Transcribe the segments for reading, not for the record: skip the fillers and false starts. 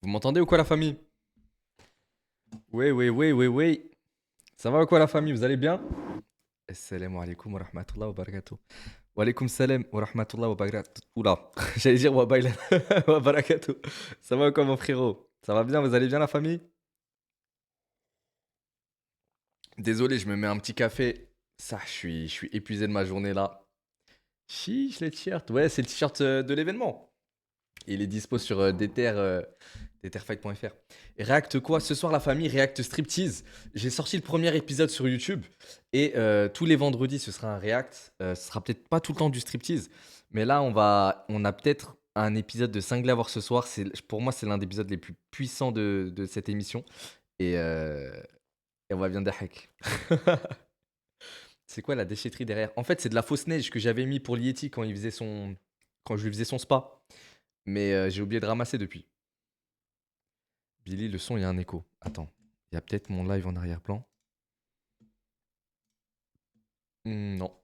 Vous m'entendez ou quoi la famille? Oui, oui, oui, oui, oui. Ça va ou quoi la famille? Vous allez bien? Assalamu alaikum wa rahmatullah wa barakatuh. Wa alaikum salam wa rahmatullah wa barakatuh. Oula, j'allais dire wa baila- wa barakatuh. Ça va ou quoi mon frérot? Ça va bien? Vous allez bien la famille? Désolé, je me mets un petit café. Ça, je suis épuisé de ma journée là. Chiche les t-shirts. Ouais, c'est le t-shirt de l'événement. Il est dispo sur Detherfight.fr. Et React quoi? Ce soir, la famille, React Striptease. J'ai sorti le premier épisode sur YouTube. Et tous les vendredis, ce sera un React. Ce sera peut-être pas tout le temps du striptease. Mais là, on a peut-être un épisode de cinglé à voir ce soir. Pour moi, c'est l'un des épisodes les plus puissants de cette émission. Et, euh, et on va bien d'hack. C'est quoi la déchetterie derrière? En fait, c'est de la fausse neige que j'avais mis pour Lieti quand je lui faisais son spa. Mais j'ai oublié de ramasser depuis. Billy, le son, il y a un écho. Attends, il y a peut-être mon live en arrière-plan. Non,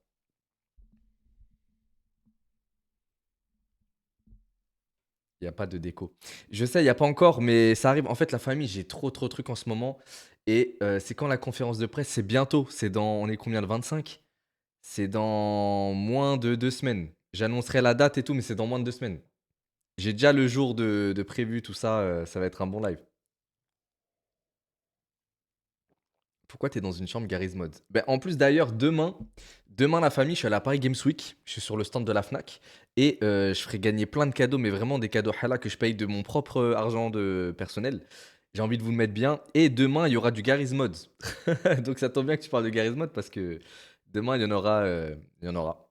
il n'y a pas de déco. Je sais, il n'y a pas encore, mais ça arrive. En fait, la famille, j'ai trop de trucs en ce moment. Et c'est quand la conférence de presse? C'est bientôt. On est combien, le 25? C'est dans moins de 2 semaines. J'annoncerai la date et tout, mais c'est dans moins de 2 semaines. J'ai déjà le jour de prévu, tout ça. Ça va être un bon live. Pourquoi t'es dans une chambre Garry's Mod? Ben, en plus d'ailleurs, demain la famille, je suis à la Paris Games Week, je suis sur le stand de la Fnac et je ferai gagner plein de cadeaux, mais vraiment des cadeaux hala que je paye de mon propre argent de personnel. J'ai envie de vous le mettre bien. Et demain, il y aura du Garry's Mod. Donc ça tombe bien que tu parles de Garry's Mod parce que demain, il y en aura.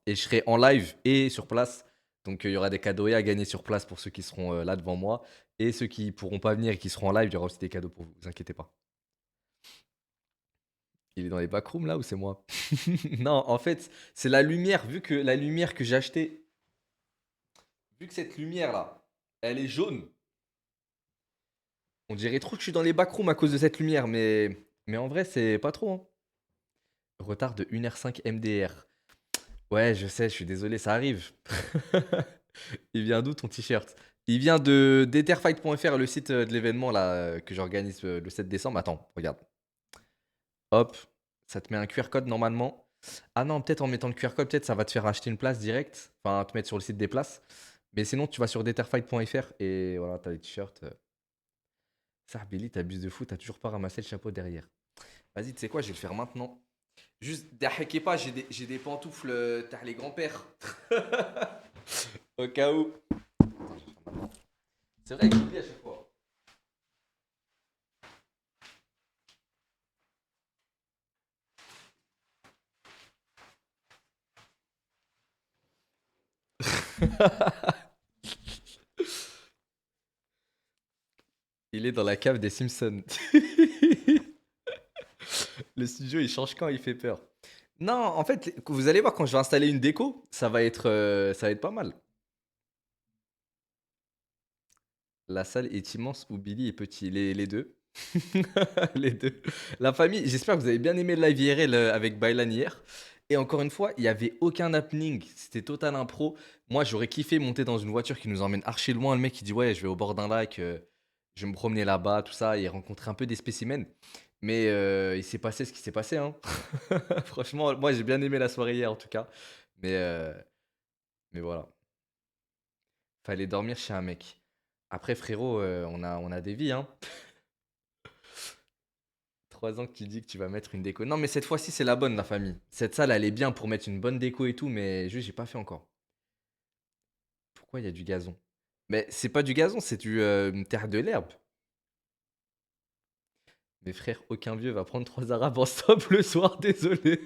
Et je serai en live et sur place. Donc il y aura des cadeaux et à gagner sur place pour ceux qui seront là devant moi. Et ceux qui pourront pas venir et qui seront en live, il y aura aussi des cadeaux pour vous, vous inquiétez pas. Il est dans les backrooms là ou c'est moi? Non, en fait, c'est la lumière. Vu que la lumière que j'ai achetée, vu que cette lumière là, elle est jaune, on dirait trop que je suis dans les backrooms à cause de cette lumière, mais en vrai, c'est pas trop, hein. Retard de 1h05 MDR. Ouais, je sais, je suis désolé, ça arrive. Il vient d'où ton t-shirt? Il vient de d'etherfight.fr, le site de l'événement là que j'organise le 7 décembre. Attends, regarde. Hop, ça te met un QR code normalement. Ah non, peut-être en mettant le QR code, peut-être ça va te faire acheter une place direct. Enfin, te mettre sur le site des places. Mais sinon, tu vas sur detterfight.fr et voilà, t'as les t-shirts. Ça, Billy, t'abuses de fou, t'as toujours pas ramassé le chapeau derrière. Vas-y, tu sais quoi, je vais le faire maintenant. Juste, derrière pas, j'ai des pantoufles, t'as les grands-pères. Au cas où. C'est vrai que j'oublie à chaque fois. Il est dans la cave des Simpsons. Le studio, il change quand il fait peur. Non, en fait, vous allez voir quand je vais installer une déco, ça va être pas mal. La salle est immense ou Billy est petit, les deux. Les deux. La famille, j'espère que vous avez bien aimé le live IRL avec Baylan hier. Et encore une fois, il n'y avait aucun happening, c'était total impro. Moi, j'aurais kiffé monter dans une voiture qui nous emmène archi loin. Le mec, il dit ouais, je vais au bord d'un lac, je vais me promener là-bas, tout ça, et rencontrer un peu des spécimens. Mais il s'est passé ce qui s'est passé, hein. Franchement, moi, j'ai bien aimé la soirée hier, en tout cas. Mais, euh, mais voilà, fallait dormir chez un mec. Après, frérot, on a des vies, hein. 3 ans que tu dis que tu vas mettre une déco. Non, mais cette fois-ci, c'est la bonne, la famille. Cette salle, elle est bien pour mettre une bonne déco et tout, mais juste, j'ai pas fait encore. Pourquoi il y a du gazon? Mais c'est pas du gazon, c'est une terre de l'herbe. Mes frères, aucun vieux va prendre 3 arabes en stop le soir, désolé.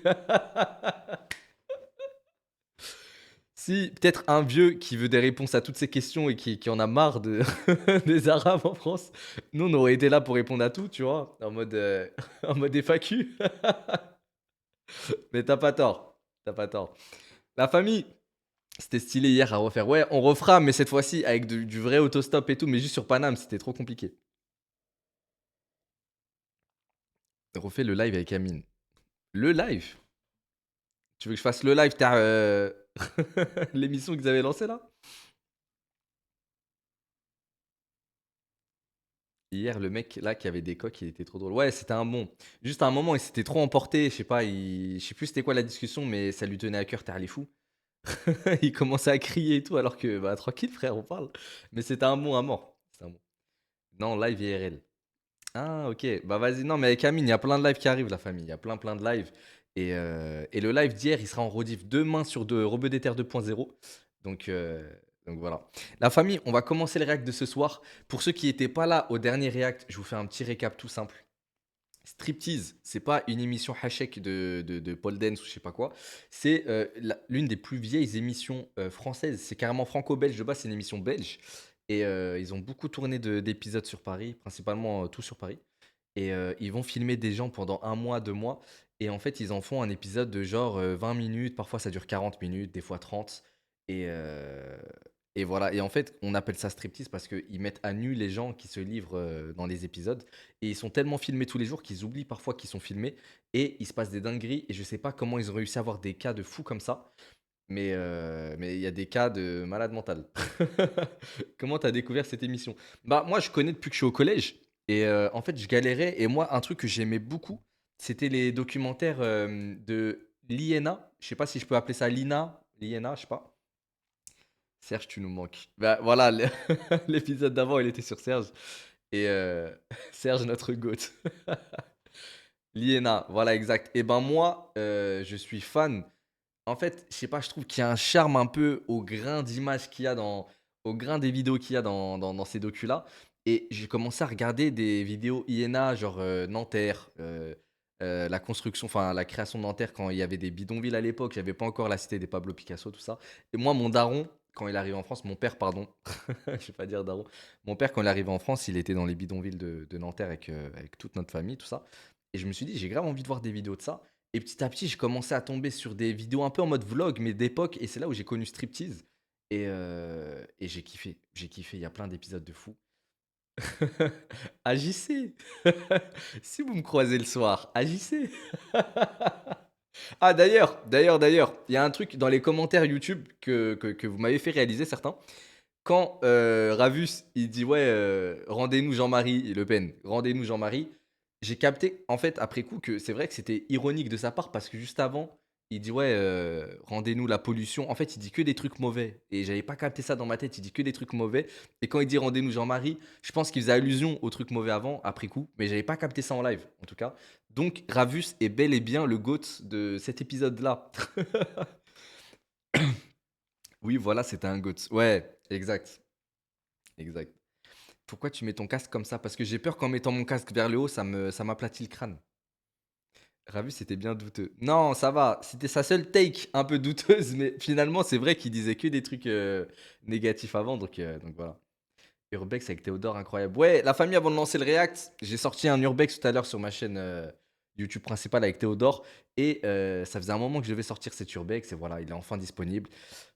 Si, peut-être un vieux qui veut des réponses à toutes ces questions et qui en a marre des arabes en France. Nous, on aurait été là pour répondre à tout, tu vois, en mode, en mode FAQ. Mais t'as pas tort. T'as pas tort. La famille, c'était stylé hier à refaire. Ouais, on refera, mais cette fois-ci avec du vrai autostop et tout, mais juste sur Paname, c'était trop compliqué. Refais le live avec Amine. Le live? Tu veux que je fasse le live, t'as l'émission qu'ils avaient lancée là? Hier, le mec là qui avait des coques, il était trop drôle. Ouais, c'était un bon. Juste à un moment, il s'était trop emporté. Je sais pas, je sais plus c'était quoi la discussion, mais ça lui tenait à cœur, t'es les fou. Il commençait à crier et tout, alors que, bah, tranquille, frère, on parle. Mais c'était un bon à mort. C'était un bon. Non, live IRL. Ah, ok. Bah, vas-y. Non, mais avec Amine, il y a plein de lives qui arrivent, la famille. Il y a plein, plein de lives. Et le live d'hier, il sera en rediff demain sur Rebeu des Terres 2.0. Donc, euh, donc voilà. La famille, on va commencer le react de ce soir. Pour ceux qui n'étaient pas là au dernier react, je vous fais un petit récap tout simple. Striptease, c'est pas une émission hachek de Paul Dance ou je sais pas quoi. C'est l'une des plus vieilles émissions françaises. C'est carrément franco-belge. De base, c'est une émission belge. Et ils ont beaucoup tourné d'épisodes sur Paris, principalement tout sur Paris. Et ils vont filmer des gens pendant un mois, 2 mois. Et en fait, ils en font un épisode de genre 20 minutes. Parfois, ça dure 40 minutes, des fois 30. Et, euh, et voilà. Et en fait, on appelle ça striptease parce qu'ils mettent à nu les gens qui se livrent dans les épisodes. Et ils sont tellement filmés tous les jours qu'ils oublient parfois qu'ils sont filmés. Et il se passe des dingueries. Et je sais pas comment ils ont réussi à avoir des cas de fous comme ça. Mais il y a des cas de malade mental. Comment t'as découvert cette émission? Bah moi je connais depuis que je suis au collège et en fait je galérais et moi un truc que j'aimais beaucoup c'était les documentaires de l'INA. Je sais pas si je peux appeler ça l'INA, je sais pas. Serge tu nous manques. Bah voilà l'épisode d'avant il était sur Serge et Serge notre goat. L'INA, voilà exact. Et ben moi je suis fan. En fait, je sais pas, je trouve qu'il y a un charme un peu au grain d'image qu'il y a au grain des vidéos qu'il y a dans ces docus-là. Et j'ai commencé à regarder des vidéos INA, genre Nanterre, la construction, enfin la création de Nanterre quand il y avait des bidonvilles à l'époque. J'avais pas encore la cité des Pablo Picasso, tout ça. Et moi, mon daron, quand il arrive en France, mon père, pardon, je vais pas dire daron, mon père, quand il arrivait en France, il était dans les bidonvilles de Nanterre avec toute notre famille, tout ça. Et je me suis dit, j'ai grave envie de voir des vidéos de ça. Et petit à petit, j'ai commencé à tomber sur des vidéos un peu en mode vlog, mais d'époque. Et c'est là où j'ai connu Striptease. Et j'ai kiffé. J'ai kiffé. Il y a plein d'épisodes de fou. Agissez. Si vous me croisez le soir, agissez. Ah, d'ailleurs, il y a un truc dans les commentaires YouTube que vous m'avez fait réaliser, certains. Quand Ravus, il dit ouais, rendez-nous Jean-Marie Le Pen, rendez-nous Jean-Marie, j'ai capté en fait après coup que c'est vrai que c'était ironique de sa part parce que juste avant, il dit ouais, rendez-nous la pollution. En fait, il dit que des trucs mauvais et j'avais pas capté ça dans ma tête. Il dit que des trucs mauvais et quand il dit rendez-nous Jean-Marie, je pense qu'il faisait allusion aux trucs mauvais avant, après coup, mais j'avais pas capté ça en live en tout cas. Donc Ravus est bel et bien le GOAT de cet épisode-là. Oui, voilà, c'était un GOAT. Ouais, exact, exact. Pourquoi tu mets ton casque comme ça? Parce que j'ai peur qu'en mettant mon casque vers le haut, ça m'aplatit le crâne. Ravu, c'était bien douteux. Non, ça va. C'était sa seule take un peu douteuse, mais finalement, c'est vrai qu'il disait que des trucs négatifs avant, donc voilà. Urbex avec Théodore, incroyable. Ouais, la famille, avant de lancer le React, j'ai sorti un Urbex tout à l'heure sur ma chaîne YouTube principale avec Théodore, et ça faisait un moment que je devais sortir cet Urbex, et voilà, il est enfin disponible.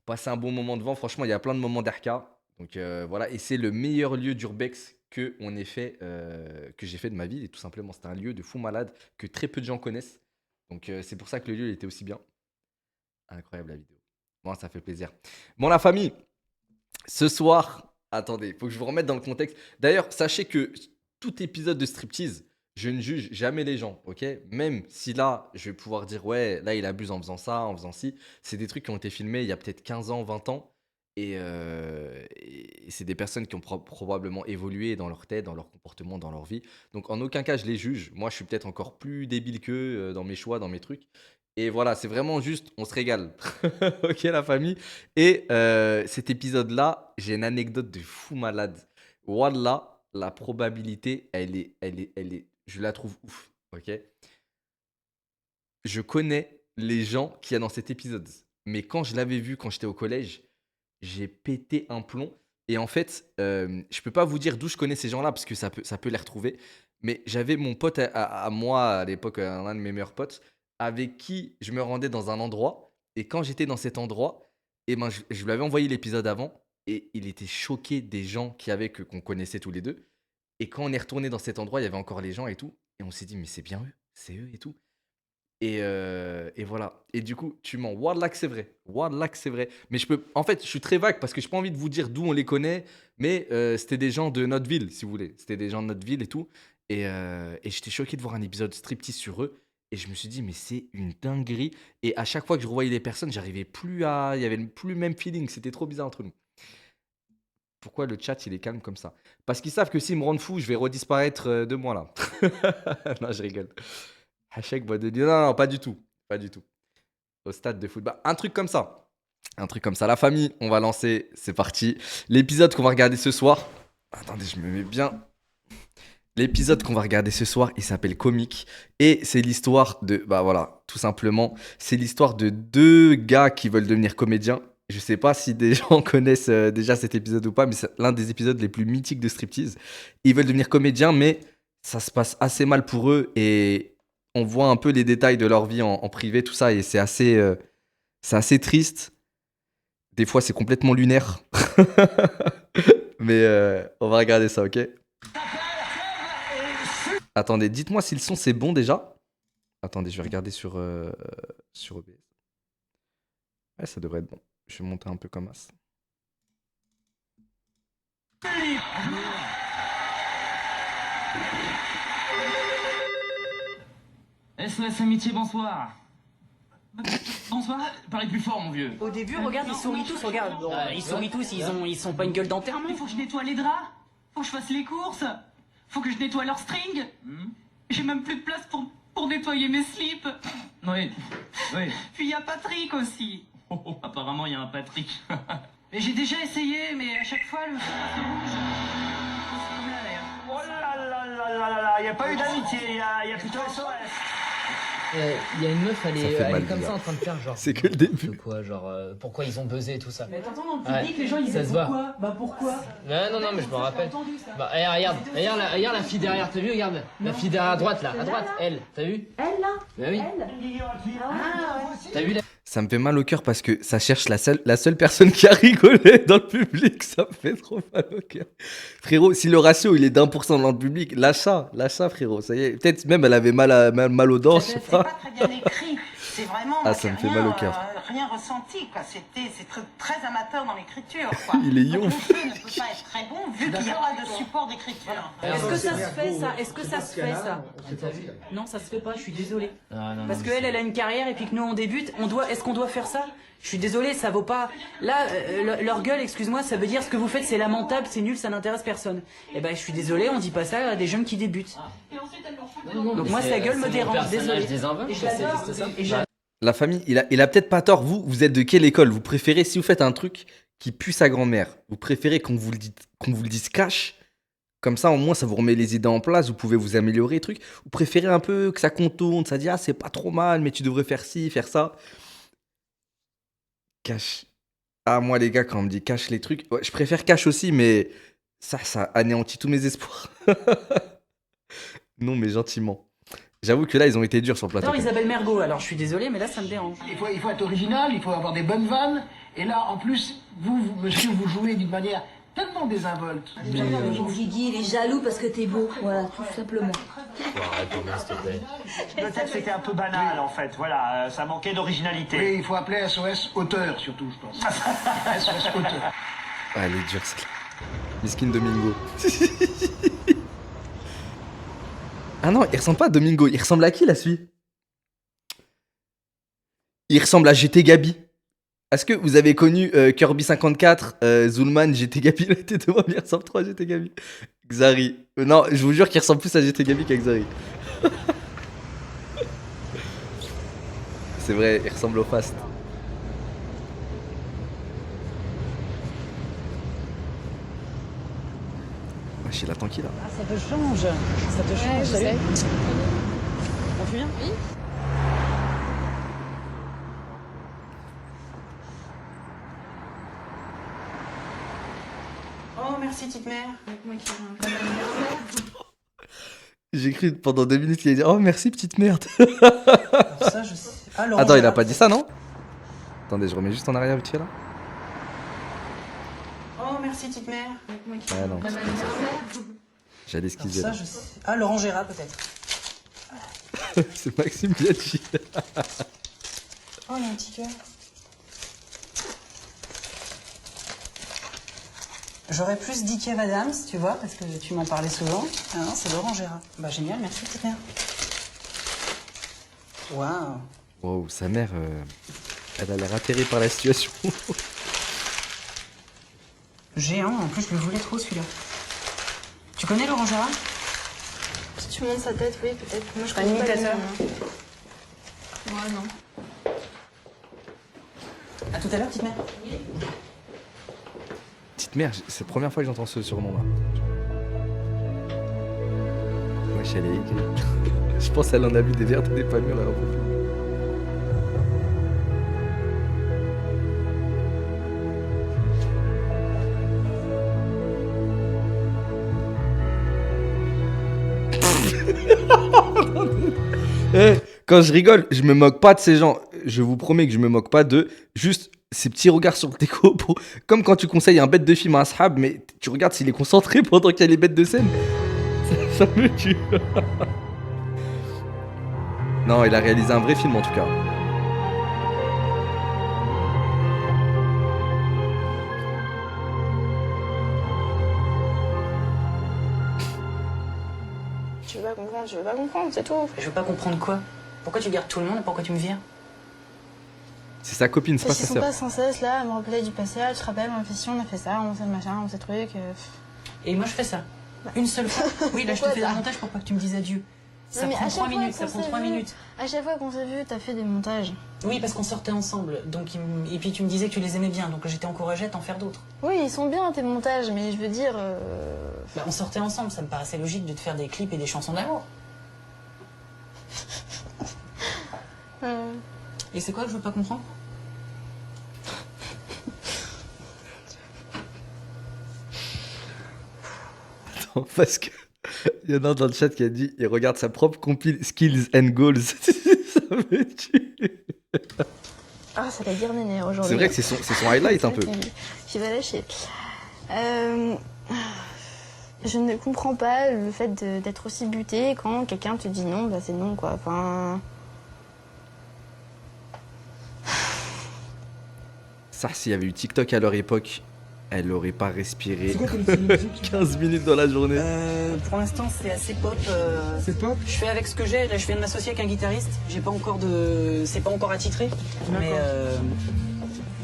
Passez un bon moment devant, franchement, il y a plein de moments d'RK. Donc voilà, et c'est le meilleur lieu d'Urbex que j'ai fait de ma vie, et tout simplement, c'est un lieu de fou malade que très peu de gens connaissent. Donc c'est pour ça que le lieu il était aussi bien. Incroyable la vidéo. Bon, ça fait plaisir. Bon, la famille, ce soir, attendez, faut que je vous remette dans le contexte. D'ailleurs, sachez que tout épisode de striptease, je ne juge jamais les gens, ok? Même si là, je vais pouvoir dire, ouais, là, il abuse en faisant ça, en faisant ci. C'est des trucs qui ont été filmés il y a peut-être 15 ans, 20 ans. Et c'est des personnes qui ont probablement évolué dans leur tête, dans leur comportement, dans leur vie. Donc, en aucun cas, je les juge. Moi, je suis peut-être encore plus débile qu'eux dans mes choix, dans mes trucs. Et voilà, c'est vraiment juste, on se régale. Ok, la famille. Et cet épisode-là, j'ai une anecdote de fou malade. Wallah, la probabilité, je la trouve ouf. Ok. Je connais les gens qu'il y a dans cet épisode. Mais quand je l'avais vu quand j'étais au collège, j'ai pété un plomb. Et en fait, je peux pas vous dire d'où je connais ces gens-là parce que ça peut les retrouver. Mais j'avais mon pote à moi à l'époque, un de mes meilleurs potes, avec qui je me rendais dans un endroit. Et quand j'étais dans cet endroit, et ben, je lui avais envoyé l'épisode avant. Et il était choqué des gens qu'on connaissait tous les deux. Et quand on est retourné dans cet endroit, il y avait encore les gens et tout. Et on s'est dit, mais c'est bien eux, c'est eux et tout. Et voilà. Et du coup, tu mens. Wallah que c'est vrai. Wallah que c'est vrai. Mais je peux. En fait, je suis très vague parce que j'ai pas envie de vous dire d'où on les connaît. Mais c'était des gens de notre ville, si vous voulez. C'était des gens de notre ville et tout. Et j'étais choqué de voir un épisode striptease sur eux. Et je me suis dit, mais c'est une dinguerie. Et à chaque fois que je revoyais les personnes, j'arrivais plus à. Il y avait plus le même feeling. C'était trop bizarre entre nous. Pourquoi le chat il est calme comme ça? Parce qu'ils savent que s'ils me rendent fou, je vais redisparaître de moi là. Non, je rigole. Hachek boîte de nuit. Non, non, pas du tout. Pas du tout. Au stade de football. Un truc comme ça. Un truc comme ça. La famille, on va lancer. C'est parti. L'épisode qu'on va regarder ce soir. Attendez, je me mets bien. L'épisode qu'on va regarder ce soir, il s'appelle Comique. Et c'est l'histoire de. Bah voilà, tout simplement. C'est l'histoire de deux gars qui veulent devenir comédiens. Je sais pas si des gens connaissent déjà cet épisode ou pas, mais c'est l'un des épisodes les plus mythiques de Striptease. Ils veulent devenir comédiens, mais ça se passe assez mal pour eux. Et on voit un peu les détails de leur vie en privé, tout ça. Et c'est assez triste. Des fois, c'est complètement lunaire. Mais on va regarder ça, ok? Attendez, dites-moi si le son c'est bon déjà. Attendez, je vais regarder sur OBS. Ouais, ça devrait être bon. Je vais monter un peu comme as. SOS Amitié, bonsoir. Bonsoir, parlez plus fort, mon vieux. Au début, regarde, ils sourient tous, regarde. Ils sourient tous, ils sont pas une gueule d'enterrement. Il faut que je nettoie les draps, faut que je fasse les courses, faut que je nettoie leurs strings. J'ai même plus de place pour nettoyer mes slips. Oui, oui. Puis il y a Patrick aussi. Oh, apparemment, il y a un Patrick. Et j'ai déjà essayé, mais à chaque fois, le feu passe rouge. C'est comme là, d'ailleurs. Oh là là là là là là, il n'y a pas eu d'amitié, il y a plutôt SOS. Il y a une meuf, elle Ça est, fait elle mal, est comme bizarre. ça en train de faire genre. C'est que le début. De quoi, genre pourquoi ils ont buzzé et tout ça. Mais t'entends dans le Ouais, public, les gens ils ça disent se voit. pourquoi? Bah pourquoi? Non, mais je me rappelle. Bah, regarde la fille derrière, t'as vu? Regarde, la fille derrière à droite là, à droite, elle, t'as vu? Elle là? Bah oui, t'as vu la... Ça me fait mal au cœur parce que ça cherche la seule personne qui a rigolé dans le public. Ça me fait trop mal au cœur. Frérot, si le ratio il est d'1% dans le public, l'achat, frérot. Ça y est, peut-être même elle avait mal aux dents, je sais C'est pas. pas très bien écrit. C'est vraiment. Ah, ça me fait mal au cœur. Rien ressenti, quoi. C'est très amateur dans l'écriture, quoi. Il est Donc, yon. le feu ne peut pas être très bon vu qu'il n'y a pas de support d'écriture. Est-ce que ça se fait ça? Est-ce que ça se fait ça? T'as vu? Non, ça se fait pas, je suis désolée. Non, Parce qu'elle, elle a une carrière et puis que nous on débute, est-ce qu'on doit faire ça? Je suis désolée, ça vaut pas. Là, leur gueule, excuse-moi, ça veut dire ce que vous faites, c'est lamentable, c'est nul, ça n'intéresse personne. Eh ben, je suis désolée, on dit pas ça à des jeunes qui débutent. Donc moi, sa gueule me dérange, désolée. Des inventes, Et je l'adore. c'est ça. Et je- La famille, il a peut-être pas tort. Vous êtes de quelle école? Vous préférez, si vous faites un truc qui pue sa grand-mère, vous préférez qu'on vous le dise cash? Comme ça, au moins, ça vous remet les idées en place, vous pouvez vous améliorer, truc. Vous préférez un peu que ça contourne, ça dit, ah, c'est pas trop mal, mais tu devrais faire ci, faire ça. Cache. Ah, moi, les gars, quand on me dit cache les trucs, ouais, je préfère cache aussi, mais ça anéantit tous mes espoirs. Non, mais gentiment. J'avoue que là, ils ont été durs sur le plateau. J'adore Isabelle Mergo, alors je suis désolée, mais là, ça me dérange. Il faut être original, il faut avoir des bonnes vannes. Et là, en plus, monsieur, vous jouez d'une manière tellement désinvolte. Guigui, il est jaloux parce que t'es beau, voilà, tout simplement. Le texte était un peu banal, en fait. Voilà, ça manquait d'originalité. Oui, il faut appeler SOS auteur, surtout, je pense. SOS auteur. Ah, elle est dure, celle-là. Miskin Domingo. Ah non, il ressemble pas à Domingo. Il ressemble à qui, là, celui? Il ressemble à GT Gabi. Est-ce que vous avez connu Kirby54, Zulman, GT Gabi? La tête de moi, il ressemble trop à GT Gabi. Xari. Non, je vous jure qu'il ressemble plus à GT Gabi qu'à Xari. C'est vrai, il ressemble au Fast. Wesh, il attend qui là? Ah, ça te change. Ça te change. Salut. On fait bien? Oui. Oh, merci, petite mère. J'ai cru pendant 2 minutes qu'il allait dire oh merci petite merde. Ça, je sais. Ah, Laurent Attends, il a Gérard. pas dit ça non? Attendez, je remets juste en arrière vite fait là. Oh, merci, petite mère. Ah non. J'allais esquiver Ça, là. je sais. Ah, Laurent Gérard, peut-être. C'est Maxime Biaggi. Oh, il y a un petit cœur. J'aurais plus dit Kev Adams, tu vois, parce que tu m'en parlais souvent. Ah non, c'est Laurent Gérard. Bah génial, merci petite mère. Waouh. Wow, sa mère, elle a l'air atterrée par la situation. Géant, en plus je le voulais trop celui-là. Tu connais Laurent Gérard? Si tu montes sa tête, oui, peut-être. Moi, je Un connais pas le imitateur. nom, hein. Ouais, non. À tout à l'heure, petite mère. Petite mère, c'est la première fois que j'entends ce surnom-là. Wesh, elle est aigrie. Je pense qu'elle en a vu des vertes et des pas mûres, elle en peut plus. Eh, quand je rigole, je me moque pas de ces gens. Je vous promets que je me moque pas d'eux. Juste ces petits regards sur le déco. Comme quand tu conseilles un bête de film à un sahab, mais tu regardes s'il est concentré pendant qu'il y a les bêtes de scène. Ça me tue. Non, il a réalisé un vrai film en tout cas. Je veux pas comprendre, c'est tout. Je veux pas comprendre quoi. Pourquoi tu gardes tout le monde et pourquoi tu me vires? C'est sa copine, c'est pas Parce sa qu'ils sont sœur. pas sans cesse là à me rappeler du passé. Ah, tu te rappelles, on a fait ci, on a fait ça, on a fait le machin, on a fait ce truc. Et moi je fais ça. Une seule fois. Oui, là je te Pourquoi fais ça un montage pour pas que tu me dises adieu. Ça Non, mais prend à 3 chaque fois minutes, ça qu'on prend s'est 3 vu- minutes. À chaque fois qu'on s'est vu, t'as fait des montages. Oui, parce qu'on sortait ensemble. Donc, et puis tu me disais que tu les aimais bien, donc j'étais encouragée à t'en faire d'autres. Oui, ils sont bien tes montages, mais je veux dire. Bah, on sortait ensemble, ça me paraissait logique de te faire des clips et des chansons d'amour. Et c'est quoi que je veux pas comprendre? Attends, parce que il y en a un dans le chat qui a dit il regarde sa propre compile Skills and Goals. Ça me tue. Ah, ça va dire néné aujourd'hui. C'est vrai que c'est son highlight un peu. Qui va lâcher. Je ne comprends pas le fait d'être aussi buté quand quelqu'un te dit non, bah c'est non quoi. Enfin. Ça, s'il y avait eu TikTok à leur époque, elle aurait pas respiré 15 minutes dans la journée. Pour l'instant, c'est assez pop. C'est pop? Je fais avec ce que j'ai. Là, je viens de m'associer avec un guitariste. J'ai pas encore de. C'est pas encore attitré.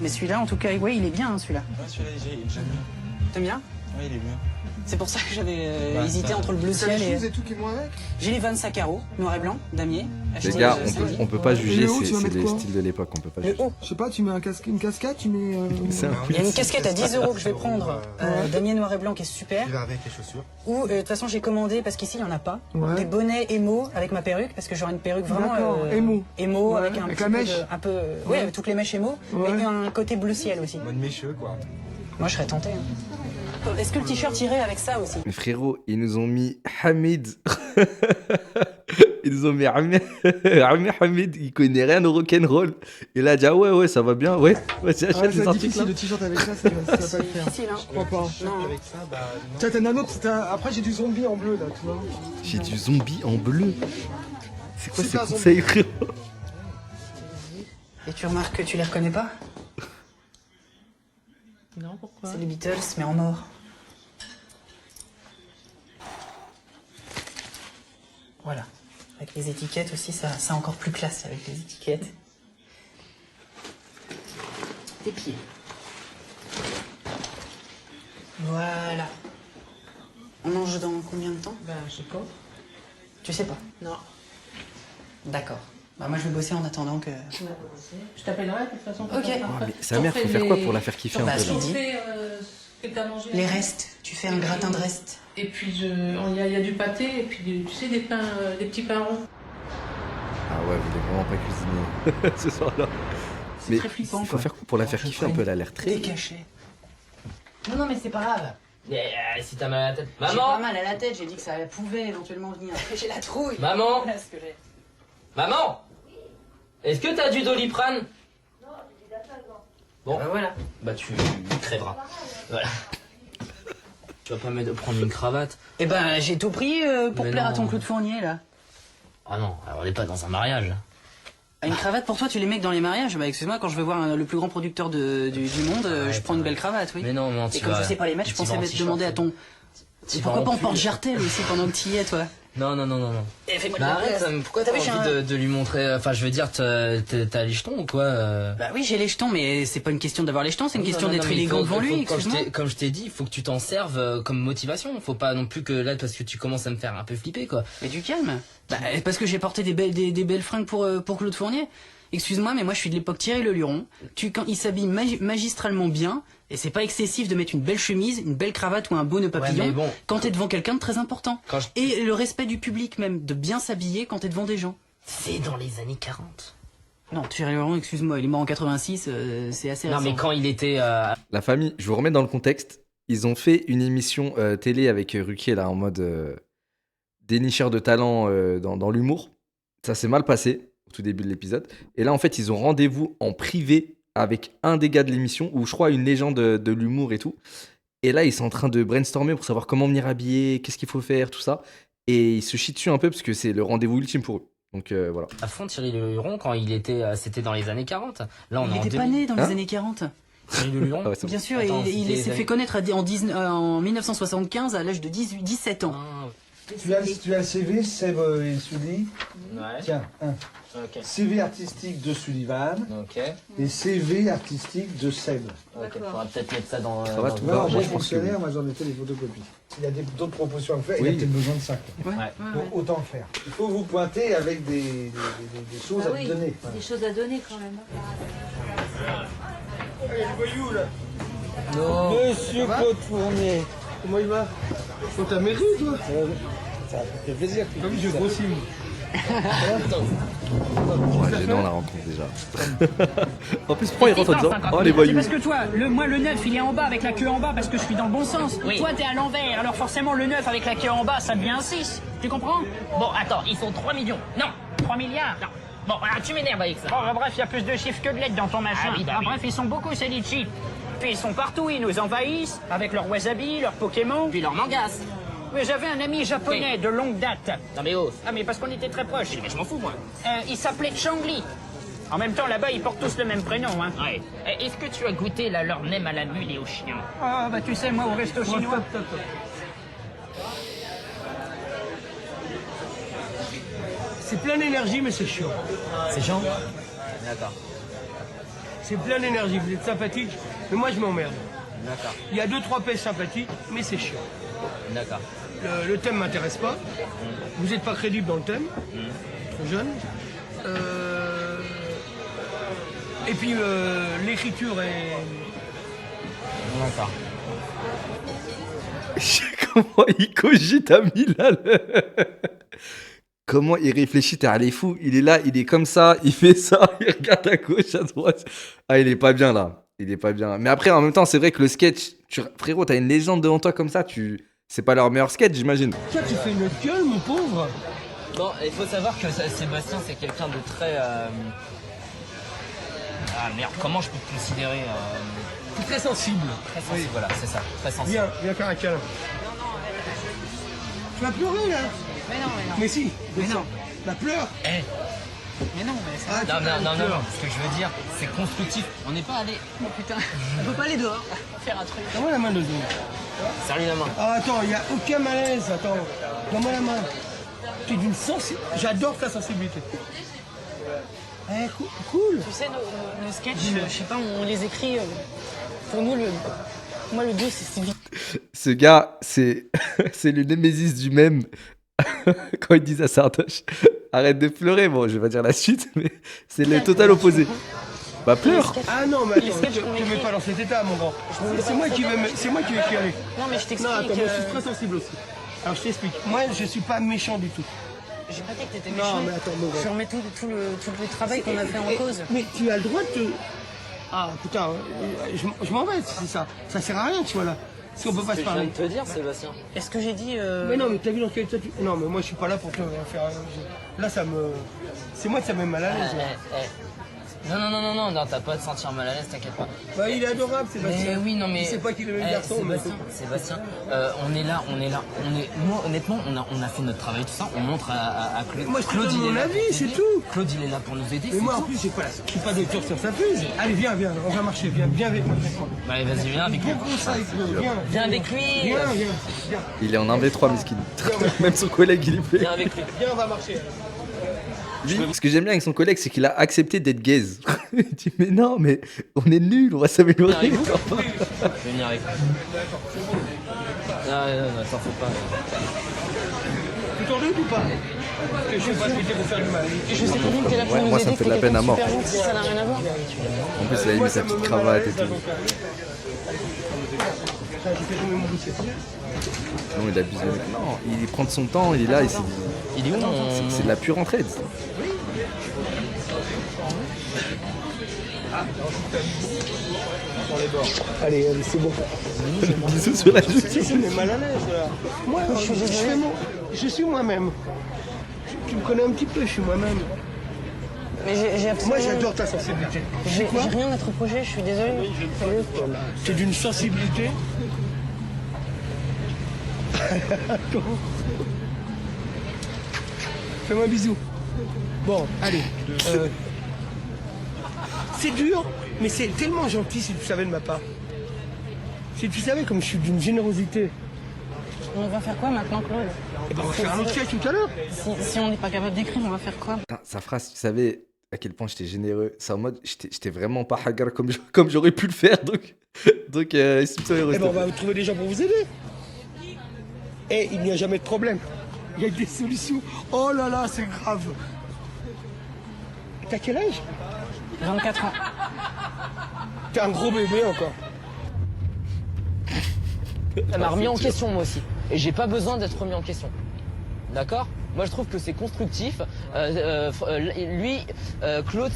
Mais celui-là, en tout cas, ouais, il est bien, hein, celui-là. Ouais, celui-là, j'aime bien. T'aimes bien? Ouais, il est bien. C'est pour ça que j'avais Bah, hésité ça- entre le bleu T'as ciel les et. choses et tout qui vont avec? J'ai les Vans à carreaux, noir et blanc, damier. Les achetés, gars, samedi. on peut pas juger, le haut, tu vas c'est mettre les quoi styles de l'époque, on peut pas Le juger. haut. Je sais pas, tu mets une casquette, tu mets. C'est un Il y a une casquette à 10 € que je vais prendre, Ouais. damier noir et blanc qui est super. Tu vas avec les chaussures. Ou de toute façon j'ai commandé parce qu'ici il y en a pas. Ouais. Des bonnets émo avec ma perruque parce que j'aurai une perruque vraiment D'accord, émo. émo Ouais, avec un avec petit la peu mèche. un peu ouais, avec toutes les mèches émo, Ouais. mais un côté bleu ciel aussi. Mode mécheux, quoi. Moi je serais tenté. Est-ce que le t-shirt irait avec ça aussi? Mais frérot, ils nous ont mis Hamid. Ils nous ont mis Hamid. Hamid, il connaît rien au rock'n'roll. Et là, il a dit ah ouais, ça va bien, ouais. Vas-y, achète Ah, des c'est articles difficile là. le t-shirt avec ça, ça va pas le faire. Difficile, hein. Je crois pas. Non. Avec ça, bah. Tiens, t'en as un autre, après j'ai du zombie en bleu là, tu vois. J'ai du zombie en bleu. C'est quoi ces Super conseils, frérot? Et tu remarques que tu les reconnais pas? Non, pourquoi? C'est les Beatles mais en or. Voilà. Avec les étiquettes aussi, ça a encore plus classe avec les étiquettes. Tes pieds. Voilà. On mange dans combien de temps? Ben, je sais pas. Tu sais pas? Non. D'accord. Bah moi je vais bosser en attendant que... Je t'appellerai de toute façon. Ok. Oh, mais sa mère, faut faire quoi pour la faire kiffer un Bah, peu je là l'ai dit. Ce que t'as mangé. Les restes. Tu fais un gratin de restes. Et puis il y a du pâté et puis tu sais des pains, des petits pains ronds. Ah ouais, vous voulez vraiment pas cuisiner ce soir-là. C'est très flippant, il faut quoi. faire quoi pour la faire kiffer un peu? Elle a l'air très. Des cachets. Non mais c'est pas grave. Si t'as mal à la tête. J'ai pas Maman. mal à la tête, j'ai dit que ça pouvait éventuellement venir. J'ai la trouille. Maman. Voilà ce que j'ai. Maman. Est-ce que t'as du Doliprane? Bon. Bah voilà. Bah tu crèveras. Voilà. Tu vas pas m'aider à prendre une cravate. Eh ben j'ai tout pris pour Mais plaire à non. ton Claude Fournier là. Oh Ah non, on n'est pas dans un mariage. Une cravate pour toi, tu les mets que dans les mariages? Bah excuse-moi, quand je veux voir le plus grand producteur du monde, je prends une belle cravate, oui. Mais non, Et comme je sais pas les mettre, je pensais demander à ton... Et pourquoi pas on porte jartel aussi pendant que t'y es, toi? Non. Eh, fais-moi de Bah la arrête, place. pourquoi t'as envie de lui montrer... Enfin, je veux dire, t'as les jetons ou quoi Bah oui, j'ai les jetons, mais c'est pas une question d'avoir les jetons, c'est une question Non, d'être mais élégant devant lui, comme excuse-moi. comme je t'ai dit, il faut que tu t'en serves comme motivation. Faut pas non plus que là, parce que tu commences à me faire un peu flipper, quoi. Mais du calme. Bah parce que j'ai porté des belles fringues pour Claude Fournier. Excuse-moi, mais moi je suis de l'époque Thierry Le Luron. Quand il s'habille magistralement bien, et c'est pas excessif de mettre une belle chemise, une belle cravate ou un beau nœud papillon, mais bon. quand t'es devant quelqu'un de très important. Quand Et le respect du public même, de bien s'habiller quand t'es devant des gens. C'est dans les années 40. Non, Thierry Le Luron, excuse-moi, il est mort en 86, c'est assez récent. Non, mais quand il était... La famille, je vous remets dans le contexte. Ils ont fait une émission télé avec Ruquier là en mode dénicheur de talent dans l'humour. Ça s'est mal passé au tout début de l'épisode. Et là, en fait, ils ont rendez-vous en privé avec un des gars de l'émission, ou je crois une légende de l'humour et tout. Et là, ils sont en train de brainstormer pour savoir comment venir habiller, qu'est-ce qu'il faut faire, tout ça. Et ils se chient dessus un peu parce que c'est le rendez-vous ultime pour eux. Donc voilà. À fond, Thierry Le Luron, quand il était... c'était dans les années 40. Là, on Il est en était pas né dans les Hein années 40. Thierry Le Luron. Ah ouais, c'est bon. Bien sûr, Attends, il c'était s'est les fait connaître en 1975 à l'âge de 17 ans. Tu as le CV, Seb et Sully. Ouais. Tiens, un. Ok. CV artistique de Sullivan Ok. et CV artistique de Seb. Ok. Faudra peut-être mettre ça dans... Cravate ou Moi, pas en Moi, bon je pense que fonctionnaire, moi j'en ai fait des photocopies. Il y a d'autres propositions à faire, il Oui. a peut-être besoin de ça. quoi. Ouais. Donc autant le faire. Il faut vous pointer avec des choses Ah à oui, te donner. des choses à donner quand même. Monsieur Claude Fournier. Comment il va? Faut ta mairie, toi? Ça fait plaisir. Comme je grossis. Ouais, gênant la rencontre déjà. En plus, pourquoi il rentre en disant oh les voyous? C'est parce que toi, moi le neuf il est en bas avec la queue en bas parce que je suis dans le bon sens. Toi t'es à l'envers, alors forcément le neuf avec la queue en bas ça devient un 6. Tu comprends? Bon attends, ils sont 3 millions. Non, 3 milliards. Non. Bon, tu m'énerves avec ça. Bon, bref, il y a plus de chiffres que de lettres dans ton machin. Bref, ils sont beaucoup ces litchis. Puis ils sont partout, ils nous envahissent avec leurs wasabi, leurs Pokémon. Puis leurs mangas. Mais j'avais un ami japonais de longue date. Non mais oh. Ah mais parce qu'on était très proches. Mais je m'en fous moi. Il s'appelait Changli. En même temps là-bas ils portent tous le même prénom. Hein. Ouais. Est-ce que tu as goûté là leur nem à la mule et au chien? Ah bah tu sais moi au resto chinois. C'est plein d'énergie, mais c'est chiant. C'est chiant? D'accord. C'est plein d'énergie, vous êtes sympathique, mais moi je m'emmerde. D'accord. Il y a 2-3 pêches sympathiques, mais c'est chiant. D'accord. Le thème m'intéresse pas. Vous n'êtes pas crédible dans le thème. Trop jeune. Et puis l'écriture est... D'accord. Comment il cogite à 1000 à l'heure? Comment il réfléchit? T'es allé fou. Il est là, il est comme ça, il fait ça, il regarde à gauche, à droite. Ah, il est pas bien là. Il est pas bien. Mais après, en même temps, c'est vrai que le sketch, frérot, t'as une légende devant toi comme ça, c'est pas leur meilleur sketch, j'imagine. Toi, tu fais une gueule, mon pauvre. Bon, il faut savoir que Sébastien, c'est quelqu'un de très... Ah merde, comment je peux te considérer Tu es très sensible. Très sensible, voilà, c'est ça, très sensible. Viens faire un câlin. Tu vas pleurer, là? Mais non. Mais si. Mais non. Bah pleure. Mais non, mais ça... Non, ce que je veux dire, c'est constructif. On n'est pas allé... Oh putain, on peut pas aller dehors faire un truc. Donne-moi la main de dos. Salut la main. Ah, attends, il n'y a aucun malaise. Attends, donne-moi la main. Tu es d'une sensibilité. J'adore ta sensibilité. Cool. Tu sais nos sketchs, je sais pas, on les écrit. Pour nous moi le 2 c'est vite. Ce gars, c'est le némésis du même. Quand ils disent à Sardoche, arrête de pleurer. Bon, je vais pas dire la suite, mais c'est le total opposé. Bah pleure. Ah non, mais attends, tu ne mets pas dans cet état, mon grand. C'est moi qui vais crier. Non, mais je t'explique. Non, attends, moi je suis très sensible aussi. Alors je t'explique. Moi, je suis pas méchant du tout. J'ai pas dit que t'étais méchant. Non, mais attends, mon grand. Je remets tout le travail qu'on a fait en cause. Mais tu as le droit de te... Ah, putain, je m'en vais, c'est ça. Ça sert à rien, tu vois, là. Si on peut pas se parler. Je viens de te dire, Sébastien. Est-ce que j'ai dit... Mais non, mais t'as vu dans quel état tu... Non, mais moi, je suis pas là pour te faire... Là, ça me... C'est moi que ça me met mal à l'aise. Non, t'as pas à te sentir mal à l'aise, t'inquiète pas. Bah, il est adorable, Sébastien. Mais oui, non, mais. Je sais pas qu'il est le même garçon, mais. Sébastien, on est là. Moi, honnêtement, on a fait notre travail, tout ça. On montre à Claude. Moi, je te donne mon avis, c'est tout. Claude, il est là pour nous aider. Mais moi, en plus, j'ai pas de tour sur sa fuse. Allez, viens, on va marcher, viens avec moi. Bah, allez, vas-y, viens avec lui. Viens avec lui. Viens. Il est en 1v3, miskin. Même son collègue, il est fait. Viens avec lui. Viens, on va marcher. Lui, ce que j'aime bien avec son collègue, c'est qu'il a accepté d'être gaze. Il dit, mais non, mais on est nuls, on va s'améliorer. Je vais venir avec lui. Non, t'en fais pas. Tu t'en doutes ou pas? Que je sais pas ce que pour faire du mal. Je sais très bien que t'es là pour Ouais, nous moi, aider, ça me fait que de la t'es peine à quelqu'un de mort. super gentil, ça n'a rien à voir. En plus, il a mis sa petite cravate et tout. Non, il abuse le mec. Non, il prend de son temps, il est là, Il est où c'est de la pure entraide. Allez, c'est bon. Bisous sur la joue. Je me mal à l'aise là. Moi, je suis moi-même. Tu me connais un petit peu, je suis moi-même. Mais j'ai absolument... Moi, j'adore ta sensibilité. J'ai rien à te reprocher, je suis désolée. C'est d'une sensibilité. Fais-moi un bisou. Bon, allez. C'est dur, mais c'est tellement gentil si tu savais de ma part. Si tu savais comme je suis d'une générosité. On va faire quoi maintenant, Claude? Eh ben, on va faire un autre siège tout à l'heure. Si on n'est pas capable d'écrire, on va faire quoi? Putain, sa phrase, tu savais à quel point j'étais généreux. C'est en mode, j'étais vraiment pas hagar comme j'aurais pu le faire. Donc s'il te plaît, Eh ben, on va trouver des gens pour vous aider. Et il n'y a jamais de problème. Il y a des solutions. Oh là là, c'est grave. T'as quel âge? 24 ans. T'es un gros bébé encore. Ça m'a remis en question, moi aussi. Et j'ai pas besoin d'être remis en question. D'accord? Moi, je trouve que c'est constructif. Claude,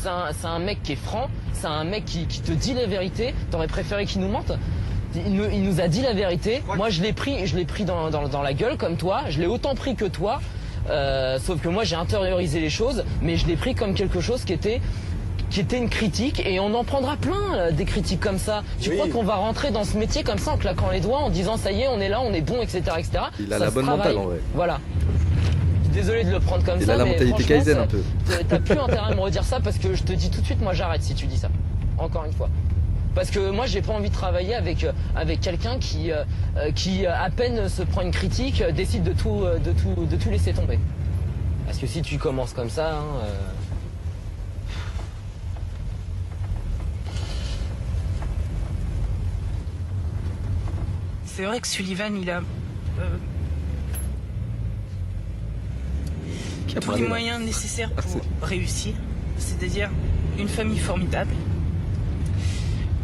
c'est un mec qui est franc. C'est un mec qui te dit la vérité. T'aurais préféré qu'il nous mente? Il nous a dit la vérité. Moi, je l'ai pris dans la gueule comme toi. Je l'ai autant pris que toi. Sauf que moi, j'ai intériorisé les choses. Mais je l'ai pris comme quelque chose qui était une critique, et on en prendra plein des critiques comme ça. Tu crois qu'on va rentrer dans ce métier comme ça en claquant les doigts, en disant ça y est, on est là, on est bon, etc. Il a la bonne mentale en vrai. Voilà. Désolé de le prendre comme Il ça, a la mais mentalité franchement, Kaizen un peu. T'as plus intérêt à me redire ça, parce que je te dis tout de suite, moi j'arrête si tu dis ça. Encore une fois. Parce que moi j'ai pas envie de travailler avec quelqu'un qui à peine se prend une critique, décide de tout laisser tomber. Parce que si tu commences comme ça, C'est vrai que Sullivan, il a tous les moyens nécessaires pour réussir. C'est-à-dire une famille formidable,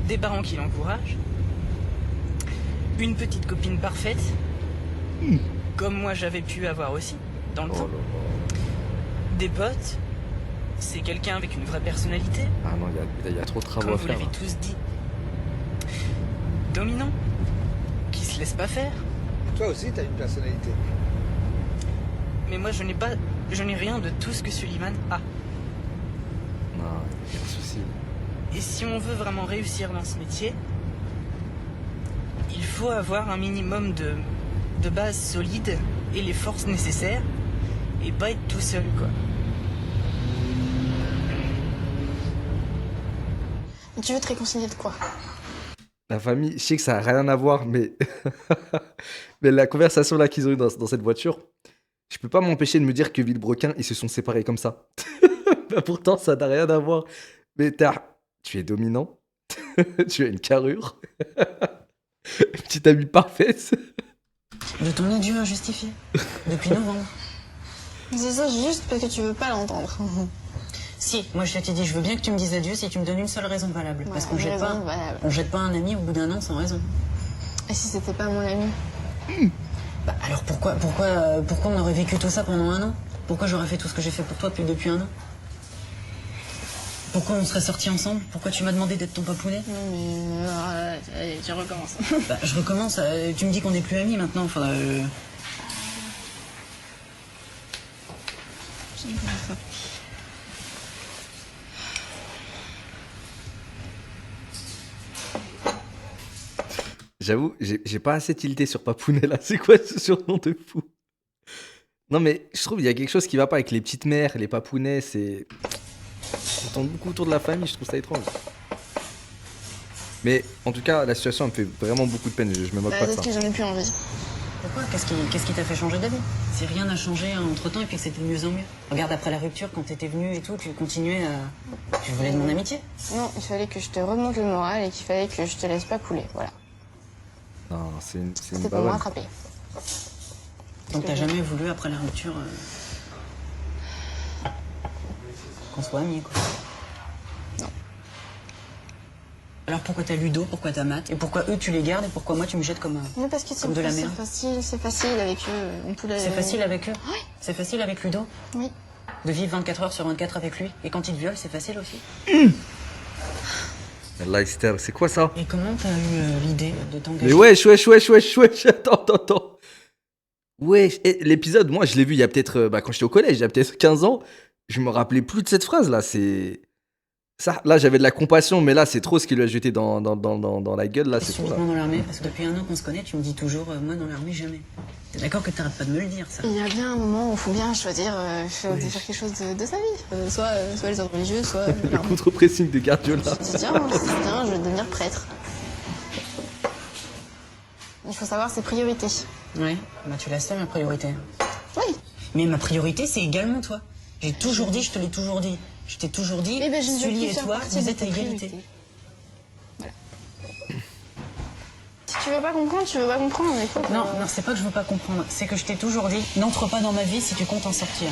des parents qui l'encouragent, une petite copine parfaite, comme moi j'avais pu avoir aussi, dans le temps. Des potes, c'est quelqu'un avec une vraie personnalité. Ah non, il y a trop de travaux comme à vous faire. l'avez tous dit. Dominant, qui se laisse pas faire. Toi aussi, t'as une personnalité. Mais moi, je n'ai rien de tout ce que Sullivan a. Non, il y a pas de souci. Et si on veut vraiment réussir dans ce métier, il faut avoir un minimum de base solide et les forces nécessaires, et pas être tout seul, quoi. Tu veux te réconcilier de quoi? La famille, je sais que ça n'a rien à voir, mais, mais la conversation là qu'ils ont eue dans cette voiture, je peux pas m'empêcher de me dire que Villebrequin, ils se sont séparés comme ça. Bah, pourtant, ça n'a rien à voir. Mais tu es dominant, tu as une carrure, une petite amie parfaite. De ton adieu injustifié, depuis novembre. C'est ça juste parce que tu veux pas l'entendre. Si, moi je t'ai dit, je veux bien que tu me dises adieu si tu me donnes une seule raison valable. Ouais, parce qu'on une jette raison pas, valable. on jette pas un ami au bout d'un an sans raison. Et si c'était pas mon ami? Bah alors pourquoi on aurait vécu tout ça pendant un an? Pourquoi j'aurais fait tout ce que j'ai fait pour toi depuis un an? Pourquoi on serait sortis ensemble? Pourquoi tu m'as demandé d'être ton papounet? Non mais allez, tu recommences. Bah je recommence, tu me dis qu'on n'est plus amis maintenant, enfin... J'avoue, j'ai pas assez tilté sur Papounet là. C'est quoi ce surnom de fou? Non, mais je trouve qu'il y a quelque chose qui va pas avec les petites mères, les Papounets. C'est. On tourne beaucoup autour de la famille, je trouve ça étrange. Mais en tout cas, la situation me fait vraiment beaucoup de peine. Je me moque pas de Parce ça. que j'en ai plus envie. Pourquoi Qu'est-ce qui t'a fait changer d'avis? Si rien n'a changé entre temps et puis que c'était de mieux en mieux. Regarde, après la rupture, quand t'étais venu et tout, tu continuais à. Tu voulais de mon amitié? Non, il fallait que je te remonte le moral et qu'il fallait que je te laisse pas couler. Voilà. Non, c'est une C'était pour me baronne. rattraper. Donc t'as jamais voulu, après la rupture, qu'on soit amis, quoi? Non. Alors pourquoi t'as Ludo, pourquoi t'as Matt, et pourquoi eux tu les gardes et pourquoi moi tu me jettes comme Mais parce que comme de la merde? c'est facile avec eux. C'est facile avec eux? Oui. C'est facile avec Ludo? Oui. De vivre 24 heures sur 24 avec lui? Et quand il te viole, c'est facile aussi? Allah, c'est quoi ça? Et comment t'as eu l'idée de t'engager? Mais wesh. Attends. Wesh. L'épisode, moi, je l'ai vu il y a peut-être. Quand j'étais au collège, il y a peut-être 15 ans. Je me rappelais plus de cette phrase là. C'est. Ça, là, j'avais de la compassion, mais là, c'est trop ce qu'il lui a jeté dans la gueule. Là, c'est trop là. Subitement dans l'armée, parce que depuis 1 an qu'on se connaît, tu me dis toujours, moi dans l'armée, jamais. T'es d'accord que t'arrêtes pas de me le dire, ça? Il y a bien un moment où il faut bien choisir de faire quelque chose de sa vie. Soit les ordres religieux, soit. Le contre-pressing de Guardiola. Je te dis, tiens, je vais devenir prêtre. Il faut savoir ses priorités. Ouais, bah tu la sais, ma priorité. Oui. Mais ma priorité, c'est également toi. J'ai toujours dit, je te l'ai toujours dit. Je t'ai toujours dit, Eh ben, je ne veux Sully plus et faire toi, partie vous de êtes à tes égalité. priorités. Voilà. Si tu veux pas comprendre, tu veux pas comprendre. Mais faut que- Non, c'est pas que je veux pas comprendre. C'est que je t'ai toujours dit, n'entre pas dans ma vie si tu comptes en sortir.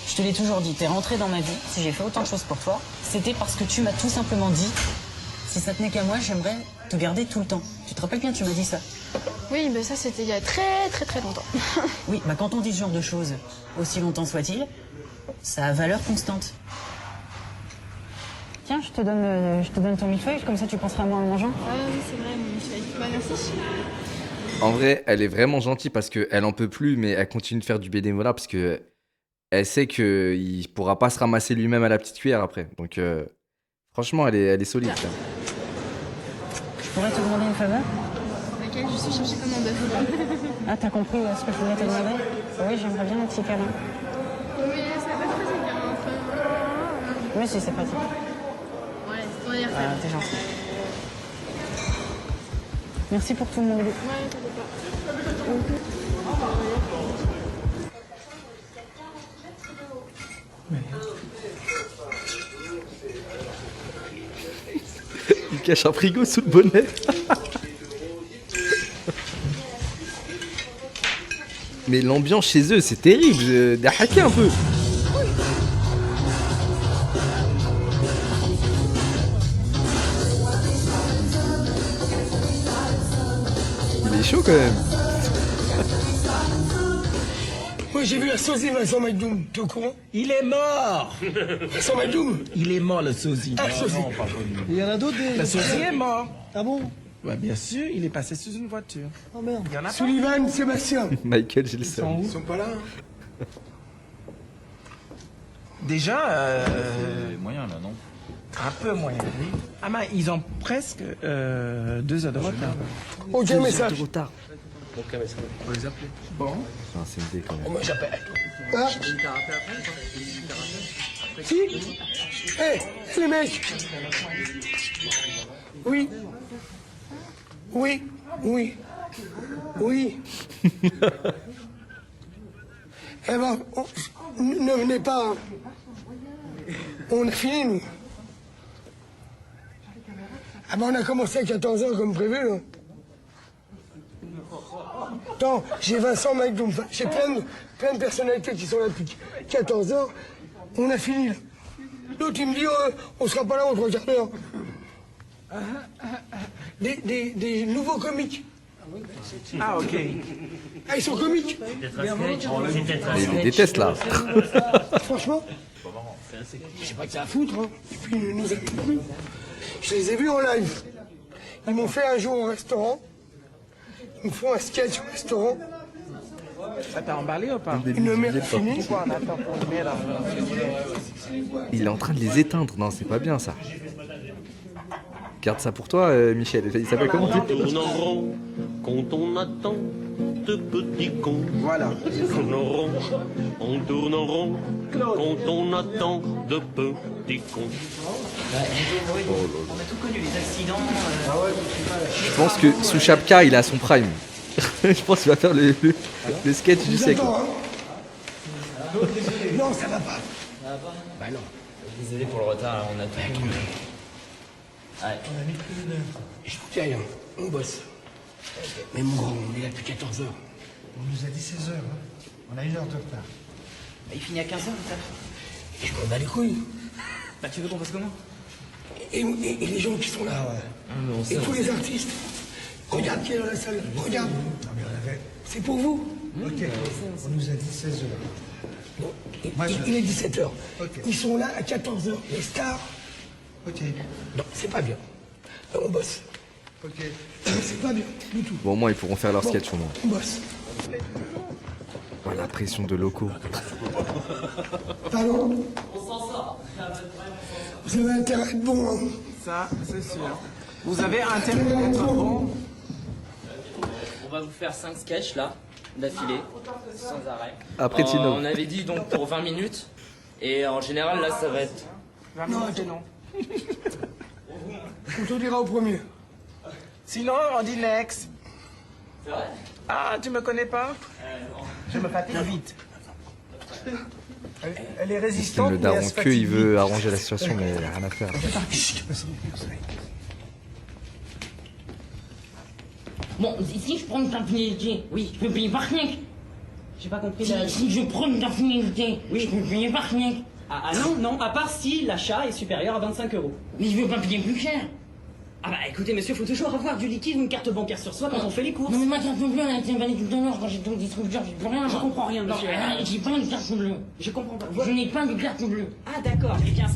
Je te l'ai toujours dit, t'es rentré dans ma vie. Si j'ai fait autant de choses pour toi, c'était parce que tu m'as tout simplement dit, si ça tenait qu'à moi, j'aimerais te garder tout le temps. Tu te rappelles bien, tu m'as dit ça? Oui, mais ça, c'était il y a très longtemps. Oui, bah quand on dit ce genre de choses, aussi longtemps soit-il, ça a valeur constante. Tiens, je te donne ton millefeuille, comme ça tu penseras à moi en mangeant. Ah oui, c'est vrai, mon millefeuille. Bah, merci. En vrai, elle est vraiment gentille parce qu'elle en peut plus, mais elle continue de faire du bénévolat parce que elle sait qu'il pourra pas se ramasser lui-même à la petite cuillère après. Donc, franchement, elle est solide. ça. Je pourrais te demander une faveur? Laquelle je suis cherchée comme un bœuf. Ah, t'as compris ce que je voulais te demander? Oui, j'aimerais bien un petit câlin. Oui, c'est pas pratique, hein. Oui, si, c'est pratique. Ouais, c'est ton anniversaire. Ah, t'es gentil. Merci pour tout mon boulot. Ouais, t'inquiète Il cache un frigo sous le bonnet. Mais l'ambiance chez eux, c'est terrible. D'hacker un peu. Il est chaud quand même. Moi j'ai vu un sosie Vincent McDoom, t'es au courant? Il est mort. Vincent McDoom? Il est mort, le sosie. Ah, sosie. Il y en a d'autres des... Le sosie est mort. Ah bon? Ouais, bien sûr, il est passé sous une voiture. Oh merde. Il y en a pas. Sullivan, Sébastien. Michael, j'ai le seum. Ils sont pas là, hein? Déjà, moyen là, non? un peu moyen, oui. Ah, mais ils ont presque 2 heures de retard. Aucun message. De retard. On les appeler. Bon. Ah, c'est une idée quand même. Moi j'appelle. Ah. Si? Hé, les mecs. Oui. Oui. Oui. Oui. Eh ben, ne venez pas. Hein. On a fini, nous. Ah ben, on a commencé à 14h comme prévu, là. Attends, j'ai Vincent McDoom, j'ai plein de personnalités qui sont là depuis 14h. On a fini, là. L'autre, il me dit, on sera pas là en 3 quarts d'heure. Des nouveaux comiques. Ah, ok. Ah, ils sont comiques. Mais il les déteste là. Franchement, j'ai pas que ça à foutre. Hein. Et puis, ils nous écoutent plus. Je les ai vus en live. Ils m'ont fait un jour au restaurant. Ils me font un sketch au restaurant. Ça t'a emballé ou pas? Une merde finie. Pourquoi on attend pour le mettre? Il est en train de les éteindre. Non, c'est pas bien ça. Garde ça pour toi, Michel. Il s'appelle comment? On tourne en rond quand on attend de petits cons. Voilà. On tourne en rond quand on attend de petits cons. On a tout connu, les accidents. Je pense que sous Chapka, il est à son prime. Je pense qu'il va faire le sketch du siècle. Non, ça va pas. Bah non. Désolé pour le retard, on a pas compris. Ouais. On a mis plus d'une heure. Et je vous dis rien, on bosse. Mais mon grand, on est là depuis 14 heures. On nous a dit 16 heures. Hein. On a 1 heure de retard. Il finit à 15h, le taf. Et je m'en bats les couilles. Bah tu veux qu'on fasse comment? Et les gens qui sont là. Et tous les artistes. Regarde qui est dans la salle. Regarde. Non, mais on avait... C'est pour vous. Ok, on nous a dit 16 heures. Bon, Moi, il est 17h. Ok. Ils sont là à 14h. Les stars. Ok. Non, c'est pas bien. Là, on bosse. Ok. C'est pas bien du tout. Bon, au moins, ils pourront faire leur Bon, sketch au moins. on bosse. Oh, la pression de locaux. Pardon? On s'en sort. Vous avez intérêt à être bon, hein. Ça, c'est sûr. Vous avez intérêt à être bon. On va vous faire 5 sketchs là, d'affilée, sans arrêt. Après Tino. On avait dit donc pour 20 minutes. Et en général, là, ça va être. Non, non. On te dira au premier. Sinon, on dit next. C'est vrai? Ah, tu me connais pas? Je me fatigue vite. Elle est Estime résistante, le mais elle daron se que, fatigue il veut vite. arranger la situation, mais il a rien à faire. Bon, si je prends une personnalité, oui, je peux payer par SNEC. J'ai pas compris Si je prends une personnalité, oui, je peux payer par SNEC. Ah non, non, à part si l'achat est supérieur à 25 €. Mais je veux pas payer plus cher. Ah bah écoutez monsieur, faut toujours avoir du liquide ou une carte bancaire sur soi quand on fait les courses. Non mais ma carte bleue, elle a été emballée tout à l'heure quand j'étais au distributeur, j'ai plus rien. Je comprends rien, monsieur. Non, j'ai pas une carte bleue. Je comprends pas. Je n'ai pas de carte bleue. Ah d'accord, eh bien,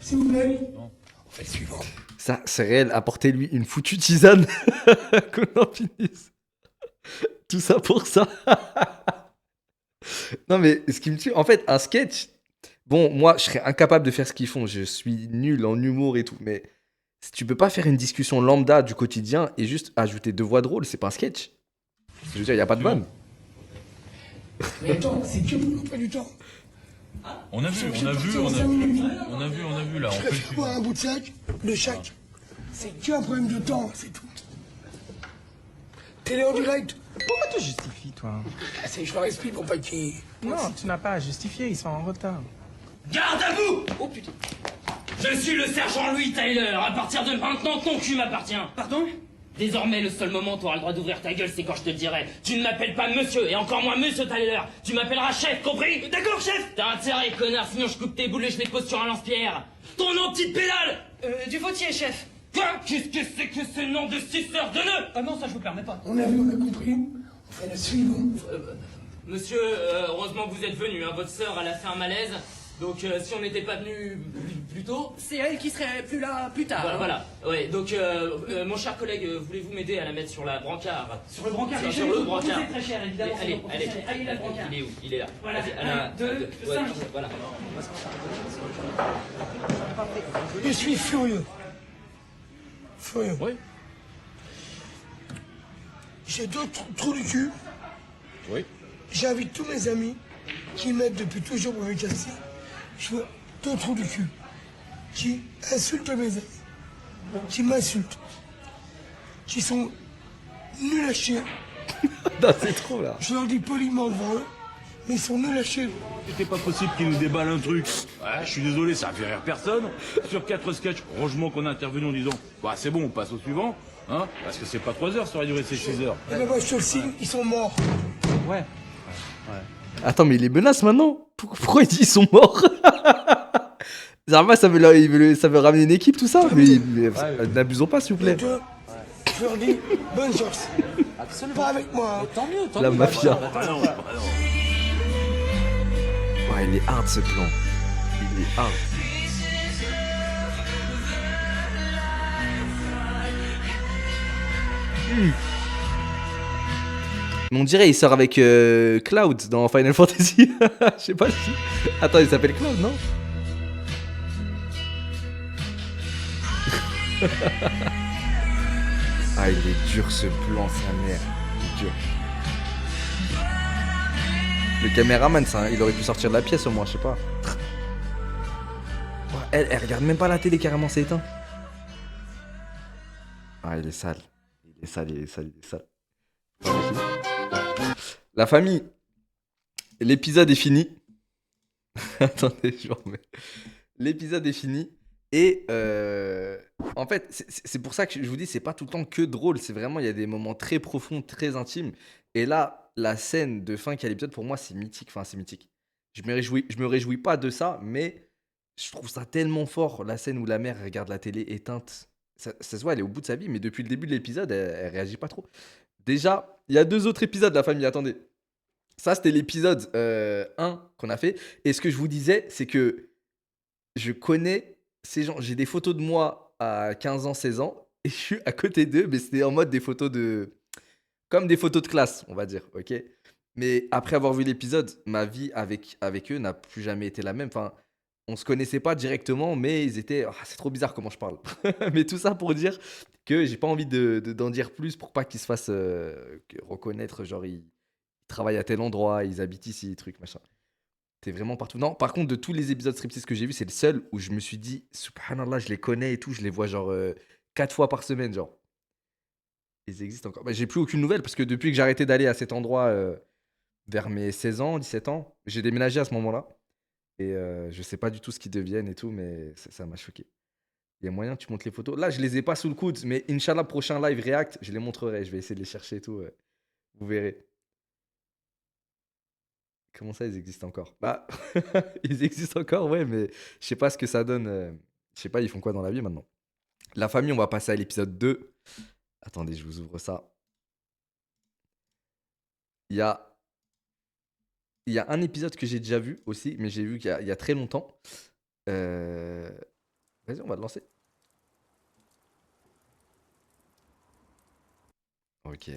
S'il vous plaît. On fait le suivant. Ça, c'est réel. Apportez-lui une foutue tisane. Qu'on en finisse. Tout ça pour ça. Non, mais ce qui me tue, en fait, un sketch. Bon, moi, je serais incapable de faire ce qu'ils font. Je suis nul en humour et tout. Mais si tu peux pas faire une discussion lambda du quotidien et juste ajouter 2 voix drôles, c'est pas un sketch. Je veux dire, il n'y a pas de vanne. Mais attends, c'est que pour l'emploi du temps. On a vu là. Je préfère boire un bout de sac, de chaque. C'est qu'un problème de temps, c'est tout. Télé en direct. Pourquoi tu justifies, toi? Je leur explique pour pas qu'ils... Non, tu n'as pas à justifier, ils sont en retard. Garde à vous! Oh putain. Je suis le sergent Louis Tyler. À partir de maintenant, ton cul m'appartient. Pardon? Désormais, le seul moment où tu auras le droit d'ouvrir ta gueule, c'est quand je te dirai. Tu ne m'appelles pas monsieur, et encore moins monsieur Tyler. Tu m'appelleras chef, compris? D'accord, chef. T'as intérêt, connard, sinon je coupe tes boules et je les pose sur un lance-pierre. Ton nom, petite pédale! Du fautier, chef. Quoi? Qu'est-ce que c'est que ce nom de suceur de nœuds? Ah non, ça je vous permets pas. On a vu, on a compris. On fait le suivant. Monsieur, heureusement que vous êtes venu, hein. Votre sœur, elle a fait un malaise. Donc si on n'était pas venu plus tôt... C'est elle qui serait plus là plus tard. Voilà. Ouais, donc mon cher collègue, voulez-vous m'aider à la mettre sur la brancard? Sur le brancard, sur le brancard. C'est très cher, évidemment. Allez, là, le brancard. il est où? Il est là. Voilà, Vas-y, 1, 2, 5. Voilà. Je suis furieux. Furieux. Oui. J'ai 2 trous du cul. Oui. J'invite tous mes amis qui m'aident depuis toujours pour me casser. Je veux 2 trous du cul qui insultent mes amis, qui m'insultent, qui sont nuls à chier. Non, c'est trop là. Je leur dis poliment devant eux, mais ils sont nuls à chier. C'était pas possible qu'ils nous déballent un truc. Ouais, je suis désolé, ça a fait rire personne. Sur 4 sketchs, heureusement qu'on a intervenu en disant bah c'est bon, on passe au suivant. Hein, parce que c'est pas 3 heures, ça aurait duré ces 6 heures. Et ben moi je te le signe, ils sont morts. Ouais. Attends, mais il les menace maintenant? Pourquoi il dit ils sont morts? Zarma, ça veut ramener une équipe, tout ça? Mais n'abusons pas, s'il vous plaît. Je leur dis bonne chance. Absolument. Pas avec moi. Tant mieux, tant La mieux. mafia. Ah non. Ouais, il est hard ce plan. Il est hard. Mais on dirait il sort avec Cloud dans Final Fantasy. Je sais pas si... Attends, il s'appelle Cloud, non? Ah, il est dur ce plan, sa mère. Il est dur. Le caméraman, ça, il aurait pu sortir de la pièce au moins, je sais pas. Ouais, elle regarde même pas la télé carrément, c'est éteint. Ah, il est sale. Il est sale, il est sale, il est sale. La famille. L'épisode est fini. Attendez, je remets. L'épisode est fini. Et en fait, c'est pour ça que je vous dis, c'est pas tout le temps que drôle. C'est vraiment, il y a des moments très profonds, très intimes. Et là, la scène de fin qui a l'épisode, pour moi, c'est mythique. Enfin, c'est mythique. Je me réjouis pas de ça, mais je trouve ça tellement fort. La scène où la mère regarde la télé éteinte. Ça se voit, elle est au bout de sa vie, mais depuis le début de l'épisode, elle réagit pas trop. Déjà, il y a 2 autres épisodes, la famille. Attendez. Ça, c'était l'épisode 1 qu'on a fait. Et ce que je vous disais, c'est que je connais ces gens. J'ai des photos de moi à 15 ans, 16 ans. Et je suis à côté d'eux, mais c'était en mode des photos de... Comme des photos de classe, on va dire, ok? Mais après avoir vu l'épisode, ma vie avec eux n'a plus jamais été la même. Enfin, on se connaissait pas directement, mais ils étaient... Ah, c'est trop bizarre comment je parle. Mais tout ça pour dire que j'ai pas envie d'en dire plus pour pas qu'ils se fassent reconnaître, genre ils travaillent à tel endroit, ils habitent ici, truc, machin. T'es vraiment partout. Non, par contre, de tous les épisodes striptease que j'ai vus, c'est le seul où je me suis dit, subhanallah, je les connais et tout, je les vois genre 4 fois par semaine, genre. Ils existent encore. Bah, j'ai plus aucune nouvelle parce que depuis que j'ai arrêté d'aller à cet endroit vers mes 16 ans, 17 ans, j'ai déménagé à ce moment-là. Et je sais pas du tout ce qu'ils deviennent et tout, mais ça m'a choqué. Il y a moyen que tu montes les photos. Là, je les ai pas sous le coude, mais Inch'Allah, prochain live React, je les montrerai. Je vais essayer de les chercher et tout. Vous verrez. Comment ça, ils existent encore? Bah, ils existent encore, ouais, mais je sais pas ce que ça donne. Je sais pas, ils font quoi dans la vie maintenant. La famille, on va passer à l'épisode 2. Attendez, je vous ouvre ça. Il y a un épisode que j'ai déjà vu aussi, mais j'ai vu qu'il y a très longtemps. Vas-y, on va le lancer. Ok.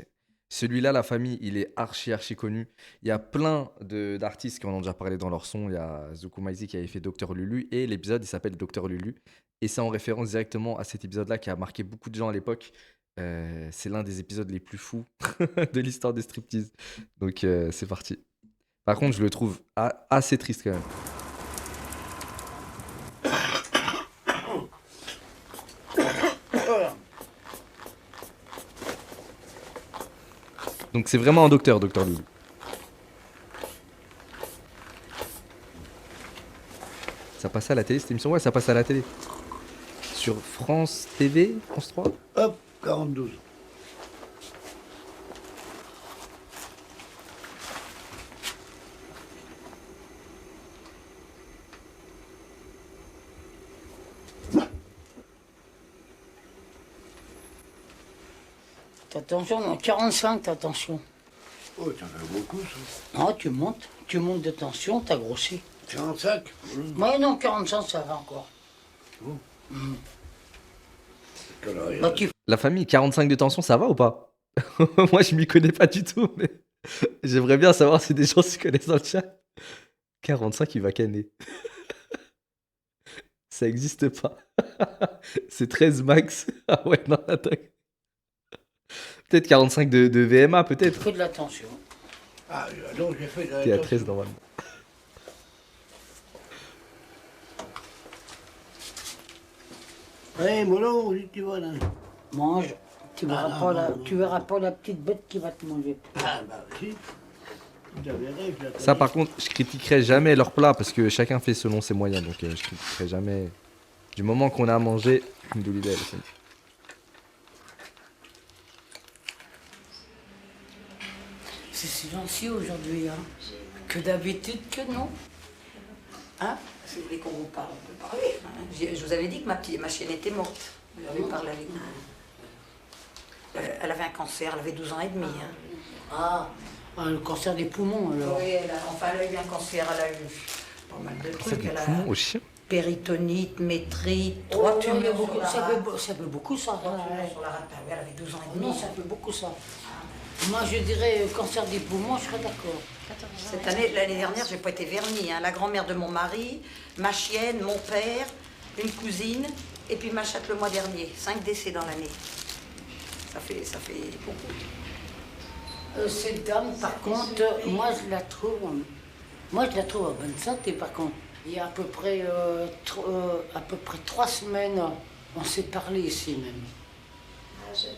Celui-là, la famille, il est archi connu. Il y a plein d'artistes qui en ont déjà parlé dans leur son. Il y a Zouk Maizi qui avait fait Docteur Lulu et l'épisode, il s'appelle Docteur Lulu. Et c'est en référence directement à cet épisode-là qui a marqué beaucoup de gens à l'époque. C'est l'un des épisodes les plus fous de l'histoire des striptease. Donc, c'est parti. Par contre, je le trouve assez triste quand même. Donc c'est vraiment un Docteur Lulu. Ça passe à la télé cette émission? Ouais, ça passe à la télé. Sur France TV, France 3. Hop, 42. Attention, non, 45, attention. Oh, t'en as beaucoup, ça. Ah, tu montes de tension, t'as grossi. 45 Ouais, non, 45, ça va encore. Oh. Bah, La famille, 45 de tension, ça va ou pas? Moi, je m'y connais pas du tout, mais j'aimerais bien savoir si des gens s'y connaissent dans le chat. 45, il va canner. Ça existe pas. C'est 13 max. Ah ouais, non, attends. Peut-être 45 de VMA, peut-être. Fais de l'attention. Ah, donc j'ai fait de T'es à 13 normalement. Ouais, mollo, où tu vas là? Mange. Tu verras pas la petite bête qui va te manger. Ah, bah, si. Ça, par contre, je critiquerai jamais leur plat parce que chacun fait selon ses moyens. Donc, je critiquerai jamais. Du moment qu'on a à manger, alhamdoulilah. C'est silencieux aujourd'hui, hein. Que d'habitude que non. Hein? Si vous voulez qu'on vous parle, on peut parler. Hein. Je vous avais dit que ma chienne était morte. Vous avez parlé avec moi. Elle avait un cancer, elle avait 12 ans et demi. Hein. Ah, le cancer des poumons alors. Oui, elle a eu un cancer, elle a eu pas mal de trucs. Des poumons au chien. Péritonite, métrite, 3 tumeurs. Ça peut beaucoup ça. Elle avait 12 ans et demi. Non, ça peut beaucoup ça. Moi, je dirais cancer des poumons, je serais d'accord. L'année dernière, j'ai pas été vernie. Hein. La grand-mère de mon mari, ma chienne, mon père, une cousine, Et puis machat le mois dernier, 5 décès dans l'année. Ça fait beaucoup. Cette dame, par contre, moi je la trouve en bonne santé, par contre. Il y a à peu près 3 semaines, on s'est parlé ici même.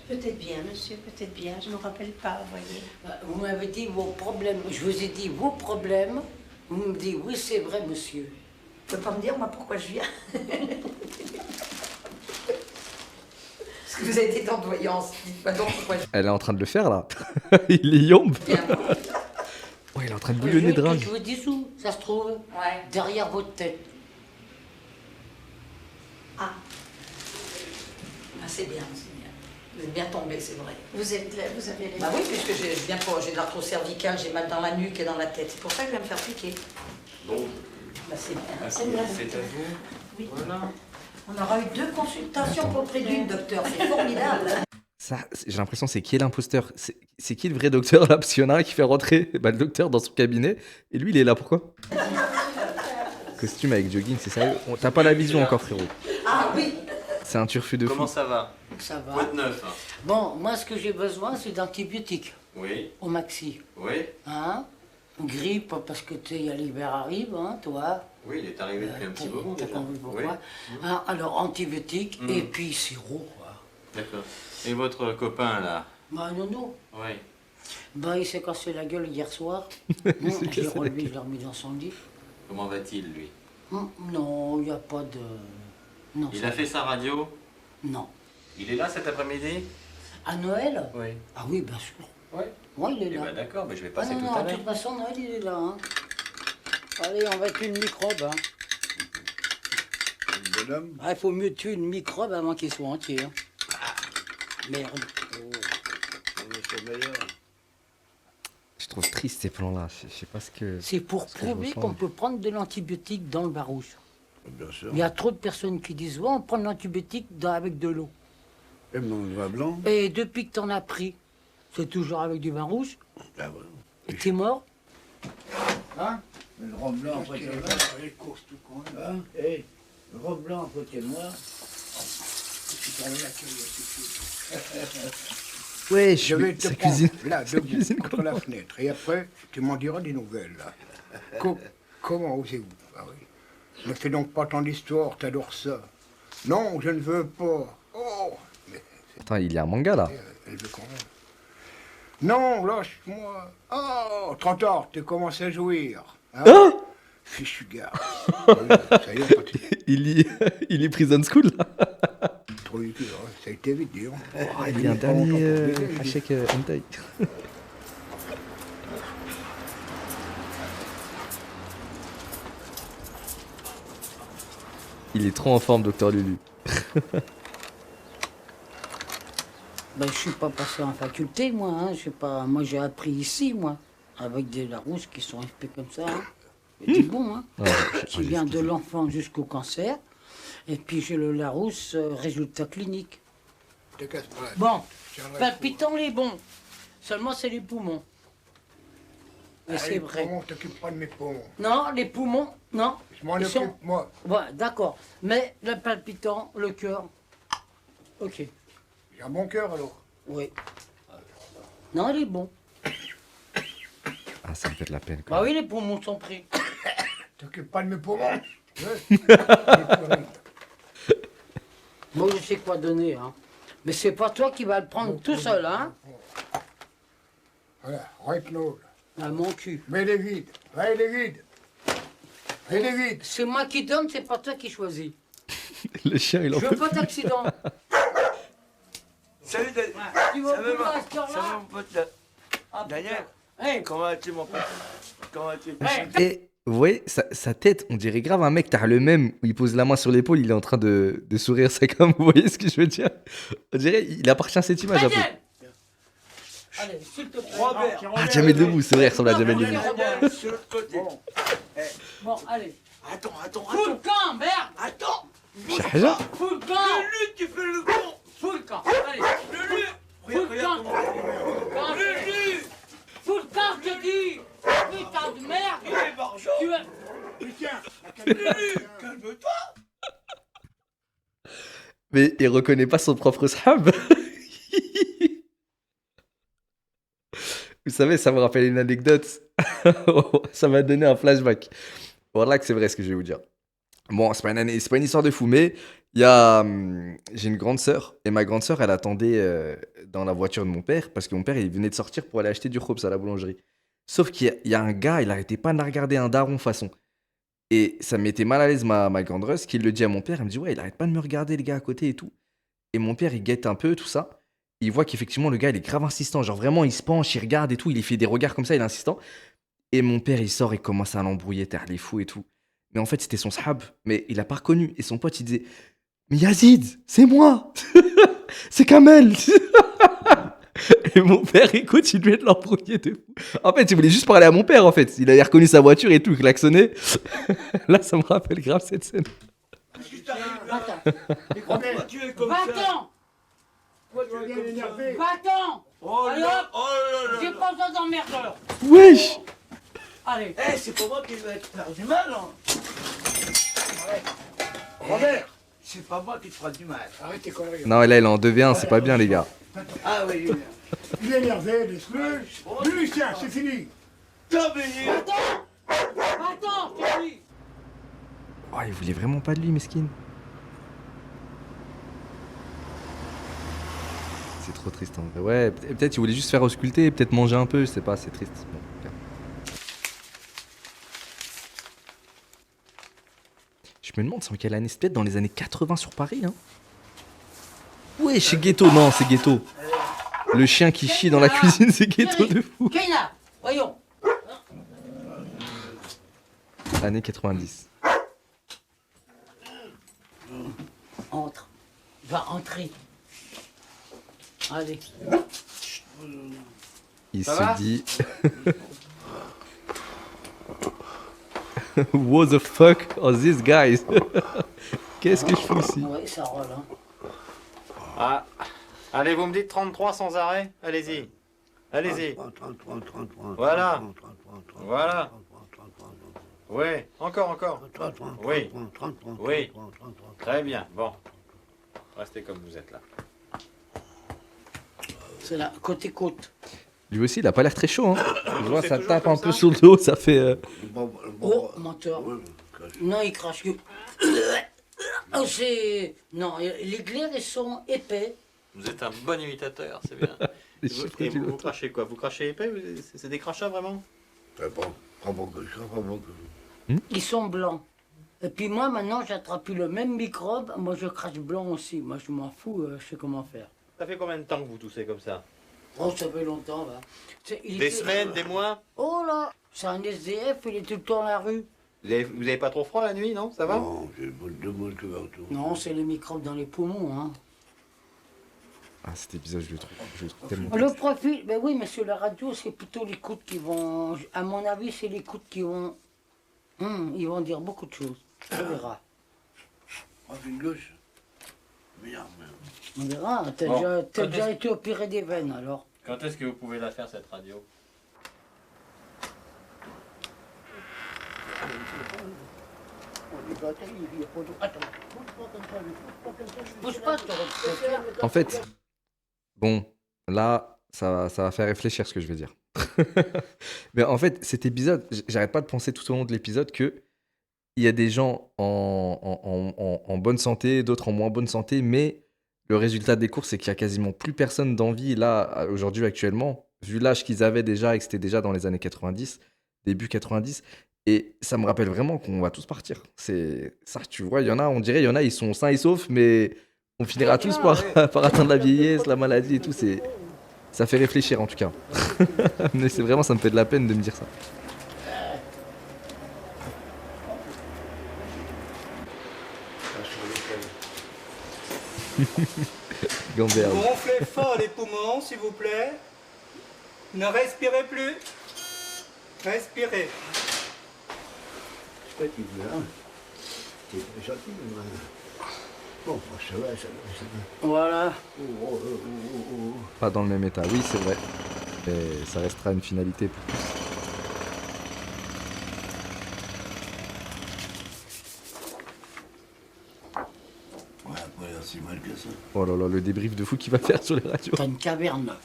Peut-être bien, monsieur, peut-être bien. Je ne me rappelle pas, vous voyez. Vous m'avez dit vos problèmes. Je vous ai dit vos problèmes. Vous me dites oui, c'est vrai, monsieur. Vous ne pouvez pas me dire, moi, pourquoi je viens? Parce que vous avez des dents de voyance. Dites-moi donc pourquoi je viens. Elle est en train de le faire là. Il est yombe. Ouais, il est en train de bouillonner de rage. Je vous dis où ça se trouve? Ouais. Derrière votre tête. Ah. C'est bien, c'est bien. Vous êtes bien tombé, c'est vrai. Vous avez les... Bah oui, puisque j'ai de l'arthrose cervicale, j'ai mal dans la nuque et dans la tête. C'est pour ça que je vais me faire piquer. Bon. Bah c'est bien. C'est bien. à vous. Oui. Voilà. On aura eu 2 consultations pour le prix d'une, docteur. C'est formidable. Ça, j'ai l'impression c'est qui est l'imposteur. C'est qui le vrai docteur là? Parce qu'il y en a un qui fait rentrer le docteur dans son cabinet et lui il est là pourquoi? Costume avec jogging, c'est sérieux? T'as pas la vision encore frérot. Ah oui. C'est un turfu de fou. Comment ça va? Ça va. Quoi de neuf? Bon, moi ce que j'ai besoin c'est d'antibiotiques. Oui. Au maxi. Oui. Hein? Grippe, parce que tu sais, l'hiver arrive, hein, toi. Oui, il est arrivé depuis un petit moment T'as déjà. compris pourquoi? Oui. Hein, alors antibiotiques et puis sirop, quoi. D'accord. Et votre copain là? Bah non. Oui. Bah il s'est cassé la gueule hier soir. Je l'ai relevé, je l'ai remis dans son lit. Comment va-t-il lui? Non, il n'y a pas de... Non, Il a fait sa radio? Non. Il est là cet après-midi? À Noël? Oui. Ah oui, bien sûr. Oui. Oui, il est là. Eh ben d'accord, mais je vais passer non, tout non, à de l'heure. toute façon, Noël, il est là. Hein. Allez, on va tuer une microbe. Hein. Il faut mieux tuer une microbe avant qu'il soit entier. Hein. Merde. Je trouve triste ces plans là. Je sais pas ce que. C'est pour prouver qu'on peut prendre de l'antibiotique dans le vin rouge. Bien sûr. Il y a trop de personnes qui disent ouais, on prend de l'antibiotique avec de l'eau. Et dans le vin blanc? Et depuis que t'en as pris, c'est toujours avec du vin rouge. Ah ouais. Et t'es mort? Hein? Le rhum blanc, après t'es mort. Les courses tout con. Hein? Eh, le rhum blanc, après t'es mort. Tu t'en vas la Ouais, je vais te sa prendre cuisine. là, Sa debout, cuisine, contre la fenêtre. Et après, tu m'en diras des nouvelles. Là. Comment osez-vous? Ah oui. Ne fais donc pas tant d'histoire, t'adores ça. Non, je ne veux pas. Oh, mais Attends, il y a un manga là. elle veut quand même. Non, lâche-moi. Oh, trop tard, tu commences à jouir. Hein? Fichu gars. Ça y est, il est prison school là. trop ridicule, hein. Ça a été vite, dis donc. Oh, il y a un dernier Hachek Hentai. Il est trop en forme, docteur Lulu. Ben, je suis pas passé en faculté, moi. Hein. Je sais pas. Moi, j'ai appris ici, moi, avec des Larousse qui sont faits comme ça. Hein. C'est bon, hein. Ouais, qui vient de l'enfant jusqu'au cancer. Et puis j'ai le Larousse, résultat clinique. Bon, palpitant, il est bon. Seulement, c'est les poumons. Mais c'est vrai. Les poumons, t'occupes pas de mes poumons. Non, les poumons, non. Je m'en occupe, moi. Ouais, d'accord. Mais le palpitant, le cœur, ok. J'ai un bon cœur, alors. Oui. Non, il est bon. Ah, ça me fait de la peine. Bah oui, les poumons sont pris. T'occupes pas de mes poumons. Moi, je sais quoi donner, hein. Mais c'est pas toi qui vas le prendre tout seul, hein. Voilà, Reitnol. À mon cul. Mais il est vide. Ouais, il est vide. Il est vide. C'est moi qui donne, c'est pas toi qui choisis. Le chien, il en Je veux peut pas plus. d'accident. Salut Daniel. Tu vas plus à cette heure-là? Salut mon pote là. Daniel. Hey. Comment vas-tu mon pote? Comment vas-tu? Et vous voyez, sa tête, on dirait grave un mec, t'as le même, où il pose la main sur l'épaule, il est en train de sourire, c'est comme, vous voyez ce que je veux dire? On dirait, il appartient à cette image un peu. Allez, s'il te plaît. Ah, Jamel Debbouze, c'est vrai, il ressemble à Jamel Debbouze. Sur l'autre côté. Bon, allez. Attends. Fous le camp, merde. Attends. Shahaja. Fous le camp. Le tu fais le con. Fous le camp. Allez. Fous le camp. Fous le camp, je te dis. Putain de merde. Tu es... Putain, Lulu, calme-toi. Mais il reconnaît pas son propre sahab. Vous savez, ça me rappelle une anecdote. Ça m'a donné un flashback. Voilà que c'est vrai ce que je vais vous dire. Bon, c'est pas une histoire de fou, mais il y a, j'ai une grande sœur, et ma grande sœur, elle attendait dans la voiture de mon père, parce que mon père, il venait de sortir pour aller acheter du khobz à la boulangerie. Sauf qu'il y a un gars, il arrêtait pas de la regarder, un daron façon. Et ça me mettait mal à l'aise, ma grande Russ, qui le dit à mon père, elle me dit, ouais, il arrête pas de me regarder, le gars à côté et tout. Et mon père, il guette un peu, tout ça. Il voit qu'effectivement, le gars, il est grave insistant. Genre vraiment, il se penche, il regarde et tout, il fait des regards comme ça, il est insistant. Et mon père, il sort et commence à l'embrouiller, terre les fous et tout. Mais en fait, c'était son sahab, mais il a pas reconnu. Et son pote, il disait, mais Yazid, c'est moi. C'est Kamel. Et mon père, il continuait de l'embrouiller de fou. En fait, il voulait juste parler à mon père, en fait. Il avait reconnu sa voiture et tout, il klaxonnait. Là, ça me rappelle grave cette scène. Va-t'en! Va-t'en! Allez hop! J'ai pas besoin d'emmerdeur! Wesh! Allez! Eh, c'est pas moi qui vais te faire du mal, hein! Robert, c'est pas moi qui te fera du mal. Arrête tes conneries. Non, là, il est en 2v1, c'est pas bien, les gars. Ah oui, Il est énervé, laisse-le. Lui, Lucien, c'est fini. Va-t'en! Va-t'en, je te dis! Oh, il voulait vraiment pas de lui, mesquine. C'est trop triste, en vrai. Ouais, peut-être il voulait juste faire ausculter, peut-être manger un peu, je sais pas, c'est triste. Bon, ok. Je me demande c'est en quelle année, c'est peut-être dans les années 80 sur Paris, hein. Ouais, chez Ghetto, non, c'est Ghetto. Le chien qui chie dans la cuisine, c'est Ghetto de fou. Keina, voyons! Année 90. Entre. Va entrer. Allez. Il Ça se va dit... What the fuck are these guys? Qu'est-ce que je fous ici? Ouais, ça roule, hein. Ah. Allez, vous me dites 33 sans arrêt? Allez-y. Allez-y. Voilà. Voilà. Oui, encore. Oui. Oui. Très bien. Bon. Restez comme vous êtes là. C'est là, côté côte. Lui aussi, il a pas l'air très chaud, hein. Je vois, C'est ça toujours tape comme un peu ça sur le dos, ça fait... Oh, menteur. Non, il crache que... Oh, c'est... Non, les glaires, ils sont épais. Vous êtes un bon imitateur, c'est bien. Et vous crachez quoi? Vous crachez épais? C'est des crachats vraiment? Pas beaucoup, pas beaucoup. Ils sont blancs. Et puis moi, maintenant, j'attrape plus le même microbe. Moi, je crache blanc aussi. Moi, je m'en fous, je sais comment faire. Ça fait combien de temps que vous toussez comme ça? Oh, ça fait longtemps, là. Des semaines, des mois? Oh là, c'est un SDF, il est tout le temps dans la rue. Vous avez pas trop froid la nuit, non? Ça va? Non, j'ai deux boules partout. Non, c'est les microbes dans les poumons, hein. Ah, cet épisode, je le trouve tellement... Le profil, ben oui, mais sur la radio, c'est plutôt les coudes qui vont... À mon avis, c'est les coudes qui vont... ils vont dire beaucoup de choses. On verra. Profil gauche. Merde. On verra. T'as Bon. déjà été opéré des veines, alors. Quand est-ce que vous pouvez la faire, cette radio? En fait, bon, là, ça va faire réfléchir ce que je vais dire. Mais en fait, cet épisode, j'arrête pas de penser tout au long de l'épisode que il y a des gens en bonne santé, d'autres en moins bonne santé, mais le résultat des courses, c'est qu'il y a quasiment plus personne d'envie là, aujourd'hui, actuellement, vu l'âge qu'ils avaient déjà et que c'était déjà dans les années 90, début 90. Et ça me rappelle vraiment qu'on va tous partir. C'est ça, tu vois, il y en a, on dirait, il y en a, ils sont sains et saufs, mais on finira tous par atteindre la vieillesse, la maladie et tout. Ça fait réfléchir en tout cas. Mais c'est vraiment, ça me fait de la peine de me dire ça. Gamberge. Gonflez fort les poumons, s'il vous plaît. Ne respirez plus. Respirez. Je sais pas qui veut, hein. T'es très gentil, mais... Bon, ça va. Voilà. Pas dans le même état, oui, c'est vrai. Mais ça restera une finalité pour tous. Ouais, après, c'est mal ça. Oh là là, le débrief de fou qu'il va faire sur les radios. T'as une caverne là.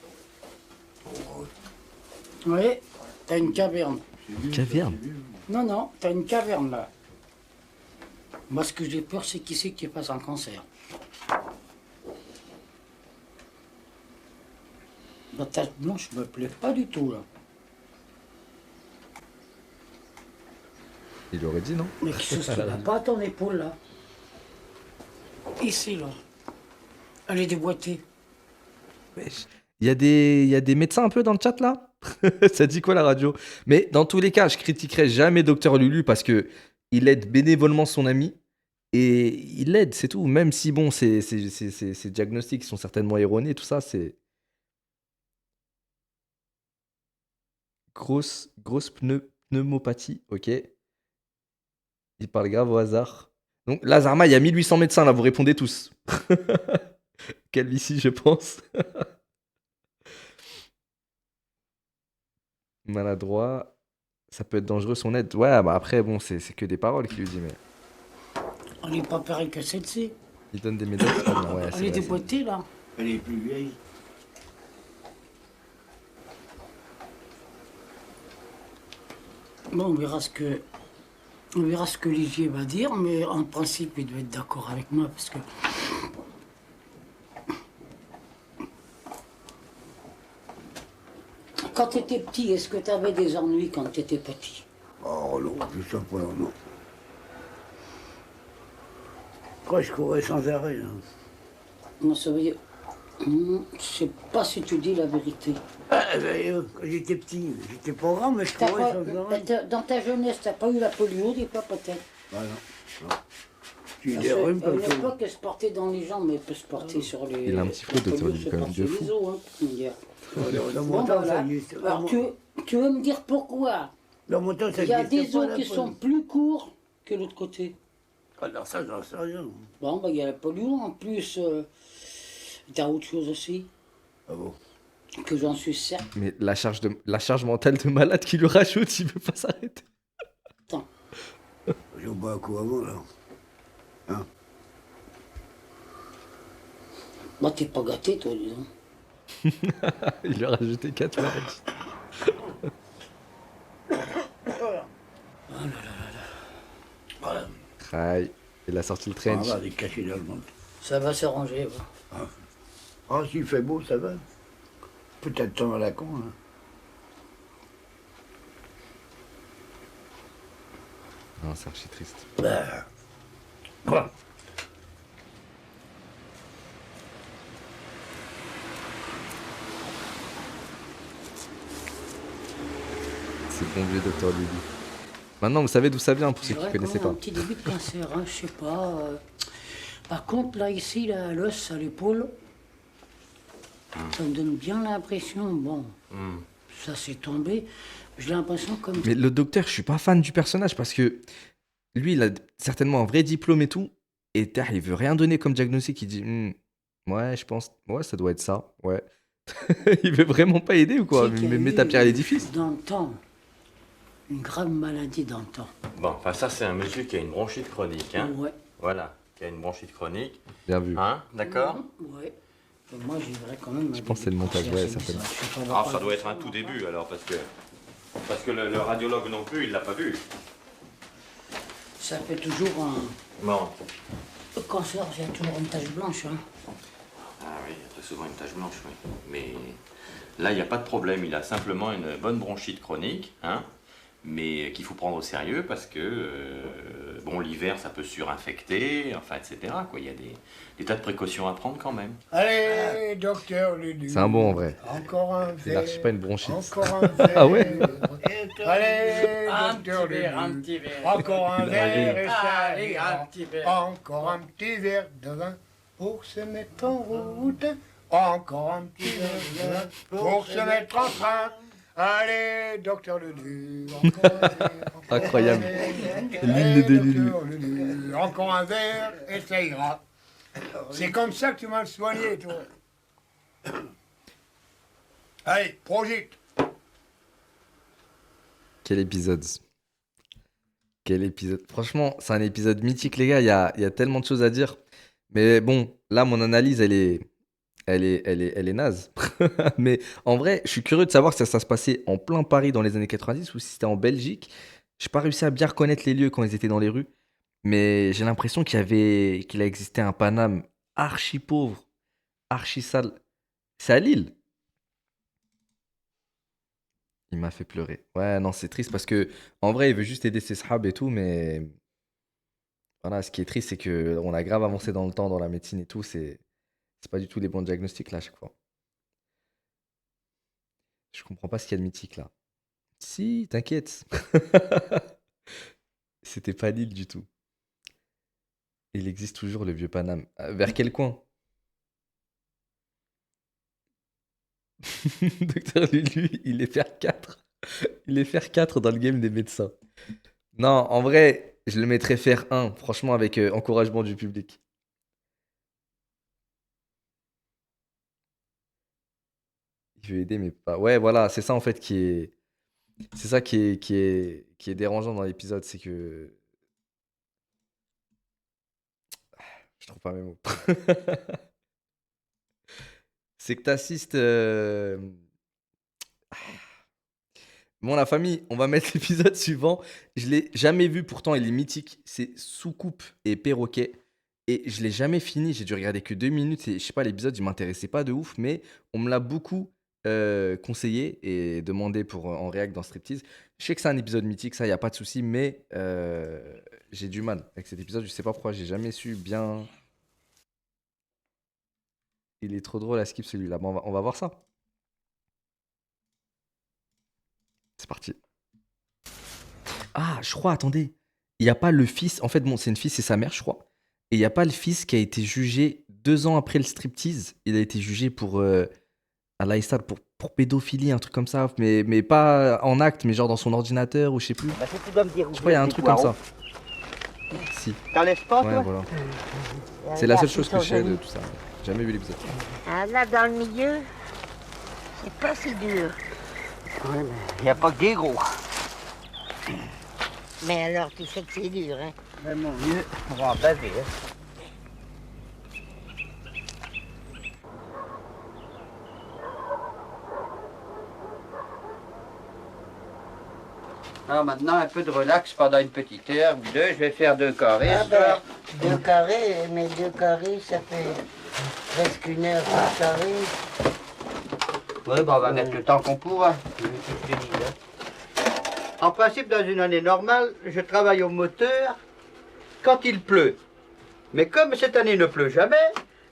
Oui, t'as une caverne. Caverne? Non, t'as une caverne là. Moi, ce que j'ai peur, c'est qui c'est qui passe un cancer. La tache blanche me plaît pas du tout là. Il aurait dit non? Mais qu'est-ce qu'il n'a pas à ton épaule là? Ici là. Elle est déboîtée. Il y a des médecins un peu dans le chat là? Ça dit quoi la radio? Mais dans tous les cas, je critiquerai jamais Docteur Lulu parce que il aide bénévolement son ami et il l'aide, c'est tout. Même si bon, ces diagnostics sont certainement erronés, tout ça, c'est grosse pneumopathie, ok. Il parle grave au hasard. Donc Lazarma, il y a 1800 médecins là, vous répondez tous. Calvitie, je pense. Maladroit, ça peut être dangereux son aide. Ouais, bah après, bon, c'est que des paroles qu'il lui dit, mais. On n'est pas pareil que celle-ci. Il donne des médailles, c'est pas bien. Ouais, Elle est déboîtée là. Elle est plus vieille. Bon, on verra ce que Ligier va dire, mais en principe, il doit être d'accord avec moi parce que. Quand tu étais petit, est-ce que tu avais des ennuis quand tu étais petit? Oh non, je sais pas, non. Quoi, je courais sans arrêt. Hein. Non, ça veut dire. Je sais pas si tu dis la vérité. Quand j'étais petit, j'étais pas grand, mais je courais sans arrêt. Dans ta jeunesse, t'as pas eu la polio, dis pas peut-être? Ah non. J'ai des À rhumes une parce que... époque, elle se portait dans les jambes, mais elle peut se porter sur les. Il a un petit flot de théorie quand même de fou. Les os, hein, comment dire. Dans Bon, mon temps, voilà. ça existe. Alors, tu veux me dire pourquoi? Dans mon temps, ça Il y a existait des pas, os la qui polio. sont plus courts que l'autre côté. Alors ça, j'en sais rien. Bon, bah, il y a la polio, en plus, t'as autre chose aussi. Ah bon? Que j'en suis certain. Mais la charge mentale de malade qu'il lui rajoute, il veut pas s'arrêter. Attends. J'ai bois un coup avant, là. Hein? Moi, t'es pas gâté, toi, disons. Il lui a rajouté 4 maladies. Voilà. Aïe, il a sorti le trench. On va les cacher dans le monde. Ça va s'arranger, va. Ah, s'il fait beau, ça va. Peut-être temps à la con, hein. Non, c'est archi triste. Quoi? C'est bon vieux Docteur Lulu. Maintenant, vous savez d'où ça vient pour ceux qui ne Ouais, connaissaient quand même pas. un petit début de cancer, hein, je sais pas. Par contre, là, ici, là, l'os à l'épaule, ça me donne bien l'impression, bon, ça s'est tombé, j'ai l'impression comme... Mais le docteur, je suis pas fan du personnage parce que lui, il a certainement un vrai diplôme et tout. Et il veut rien donner comme diagnostic. Il dit, ouais, je pense, ouais, ça doit être ça. Ouais. Il veut vraiment pas aider ou quoi? Tu sais qu'il y a Mais mets eu, ta pierre à l'édifice. Dans le temps, une grave maladie dans le temps. Bon, enfin ça c'est un monsieur qui a une bronchite chronique, hein. Ouais. Voilà, qui a une bronchite chronique. Bien vu. Hein, d'accord? Ouais. Et moi, j'y verrais quand même... Je pense que c'est le montage, ouais, certainement. Ah, ça doit être un tout début alors, parce que le radiologue non plus, il l'a pas vu. Ça fait toujours un... Bon. Le cancer, il y a toujours une tache blanche, hein. Ah oui, il y a très souvent une tache blanche, oui. Mais là, il n'y a pas de problème. Il a simplement une bonne bronchite chronique, hein, mais qu'il faut prendre au sérieux parce que, bon, l'hiver, ça peut surinfecter, enfin, etc. Quoi. Il y a des tas de précautions à prendre quand même. Allez, docteur Lulu. C'est un bon en vrai. Encore un Il verre. archi pas une bronchite. Encore un verre. Ah ouais? Allez, Un docteur petit verre, un Lulu. petit verre. Encore un Il a verre ri. et ça Allez, ira. un petit verre. Encore un petit verre de vin pour se mettre en route. Encore un petit verre de vin pour se mettre en train. Allez, docteur Lulu. Encore un verre. Incroyable. Allez, L'hymne de Lulu. docteur Lulu. Encore un verre et ça ira. C'est comme ça que tu m'as le soigné, toi. Allez, projette. Quel épisode. Quel épisode. Franchement, c'est un épisode mythique, les gars. Il y a tellement de choses à dire. Mais bon, là, mon analyse, elle est naze. Mais en vrai, je suis curieux de savoir si ça se passait en plein Paris dans les années 90 ou si c'était en Belgique. J'ai pas réussi à bien reconnaître les lieux quand ils étaient dans les rues. Mais j'ai l'impression qu'il a existé un Paname archi pauvre, archi sale. C'est à Lille. Il m'a fait pleurer. Ouais, non, c'est triste parce que en vrai, il veut juste aider ses sahab et tout, mais voilà, ce qui est triste, c'est que on a grave avancé dans le temps, dans la médecine et tout. C'est pas du tout les bons diagnostics là à chaque fois. Je comprends pas ce qu'il y a de mythique là. Si, t'inquiète. C'était pas Lille du tout. Il existe toujours le vieux Paname. Vers quel coin? Docteur Lulu, il est faire 4. Il est faire 4 dans le game des médecins. Non, en vrai, je le mettrais faire 1, franchement, avec encouragement du public. Il veut aider, mais pas. Ouais, voilà, c'est ça en fait qui est. C'est ça qui est dérangeant dans l'épisode, c'est que. Je trouve pas mes mots. C'est que t'assistes. Bon, la famille, on va mettre l'épisode suivant. Je l'ai jamais vu, pourtant il est mythique. C'est Soucoupe et Perroquet. Et je l'ai jamais fini. J'ai dû regarder que 2 minutes. Et je sais pas, l'épisode, il m'intéressait pas de ouf. Mais on me l'a beaucoup conseillé et demandé pour en réact dans Striptease. Je sais que c'est un épisode mythique, ça, il n'y a pas de souci. Mais j'ai du mal avec cet épisode. Je sais pas pourquoi. J'ai jamais su bien. Il est trop drôle à skip celui-là. Bon, on va voir ça. C'est parti. Ah, je crois, attendez. Il n'y a pas le fils. En fait, bon, c'est une fille, c'est sa mère, je crois. Et il n'y a pas le fils qui a été jugé 2 ans après le striptease. Il a été jugé pour. À l'Aïssad, pour pédophilie, un truc comme ça. Mais pas en acte, mais genre dans son ordinateur ou je sais plus. Bah, si tu dois me dire où Je crois qu'il y a un truc comme ça. Si. T'en laisses pas, Ouais, toi voilà. C'est la seule chose que je sais de tout ça. J'ai jamais vu l'épisode. Ah, là, dans le milieu, c'est pas si dur. Ouais, mais il n'y a pas que des gros. Mais alors, tu sais que c'est dur, hein? Mais mon vieux, on va en baver, hein. Alors maintenant, un peu de relax pendant une petite heure ou deux. Je vais faire 2 carrés. Ah ben, 2 carrés, mais 2 carrés, ça fait presque 1 heure par carré. Oui, bah, on va mettre le temps qu'on pourra. Je te dis, hein. En principe, dans une année normale, je travaille au moteur quand il pleut. Mais comme cette année ne pleut jamais,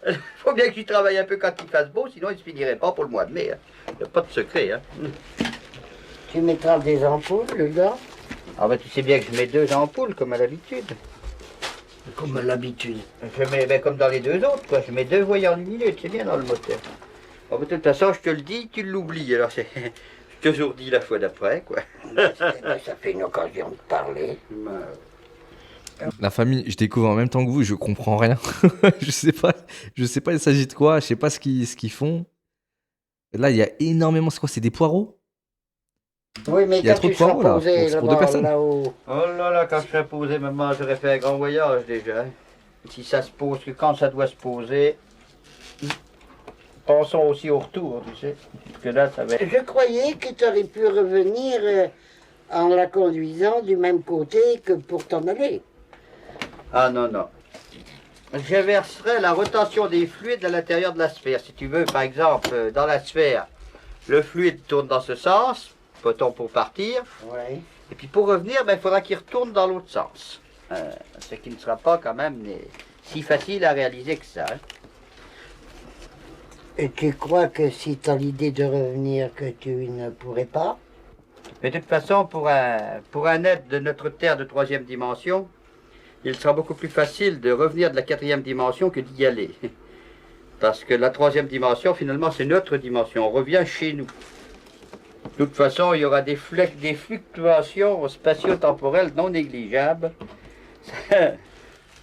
il faut bien que j'y travaille un peu quand il fasse beau, sinon il ne se finirait pas pour le mois de mai. Il n'y a pas de secret. Hein. Tu mettras des ampoules, le gars? Ah ben tu sais bien que je mets 2 ampoules, comme à l'habitude. Comme à l'habitude. Je mets, ben, comme dans les 2 autres, quoi. Je mets 2 voyants lumineux, c'est bien dans le moteur. Bon, de toute façon, je te le dis, tu l'oublies. Alors, je te toujours dis la fois d'après, quoi. Ça fait une occasion de parler. La famille, je découvre en même temps que vous, je comprends rien. je sais pas il s'agit de quoi, je sais pas ce qu'ils font. Là, il y a énormément, c'est quoi, c'est des poireaux? Oui, mais Il y a quand trop tu de poireaux seras là, posé c'est pour 2 personnes. là-haut. Oh là là, quand je serai posé, maman, j'aurais fait un grand voyage déjà. Si ça se pose, que quand ça doit se poser, pensons aussi au retour, tu sais. Parce que là, ça va être... Je croyais que tu aurais pu revenir en la conduisant du même côté que pour t'en aller. Ah non, non. J'inverserai la rotation des fluides à l'intérieur de la sphère. Si tu veux, par exemple, dans la sphère, le fluide tourne dans ce sens, peut-on pour partir. Ouais. Et puis pour revenir, ben, il faudra qu'il retourne dans l'autre sens. Ce qui ne sera pas quand même si facile à réaliser que ça. Hein. Et tu crois que si tu as l'idée de revenir, que tu ne pourrais pas? Mais de toute façon, pour un être de notre Terre de 3e dimension, il sera beaucoup plus facile de revenir de la 4e dimension que d'y aller. Parce que la 3e dimension, finalement, c'est notre dimension. On revient chez nous. De toute façon, il y aura des fluctuations spatio-temporelles non négligeables.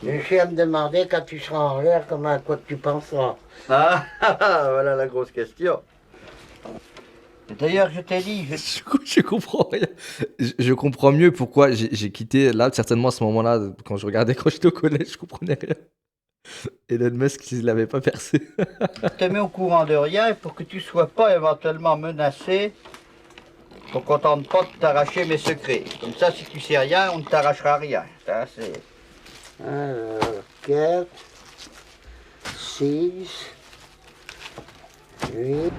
Je suis à me demander quand tu seras en l'air, comment à quoi tu penseras. Ah, voilà la grosse question. D'ailleurs, je t'ai dit... Je comprends rien. Je comprends mieux pourquoi j'ai quitté, là, certainement à ce moment-là, quand je regardais quand j'étais au collège, je comprenais rien. Elon Musk, s'il l'avait pas percé. Je te mets au courant de rien pour que tu sois pas éventuellement menacé qu'on ne contente pas de t'arracher mes secrets. Comme ça, si tu sais rien, on ne t'arrachera rien. Ça, c'est... Alors, 4, 6, 8.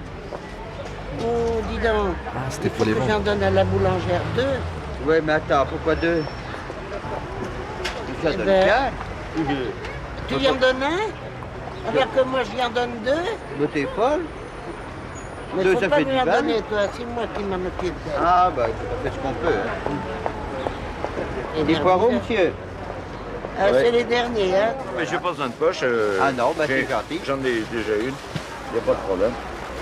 Oh, dis donc. Ah, c'était pour les J'en ventes. donne à la boulangère 2. Ouais, mais attends, pourquoi 2? Tu en Eh donnes ben, qu'un. Tu lui en donnes un? Alors que moi, je lui en donne 2. Mais t'es folle. Mais Deux, faut ça pas fait lui 10 en balles. donner, toi. C'est moi qui m'en occupe. Ah, bah, on fait ce qu'on peut. Hein. Et Des derniers, poireaux, hein. monsieur? Ah, Ouais. c'est les derniers, hein. Mais j'ai pas besoin de poche. Ah non, bah c'est gentil. J'en ai déjà une. Y a pas de problème.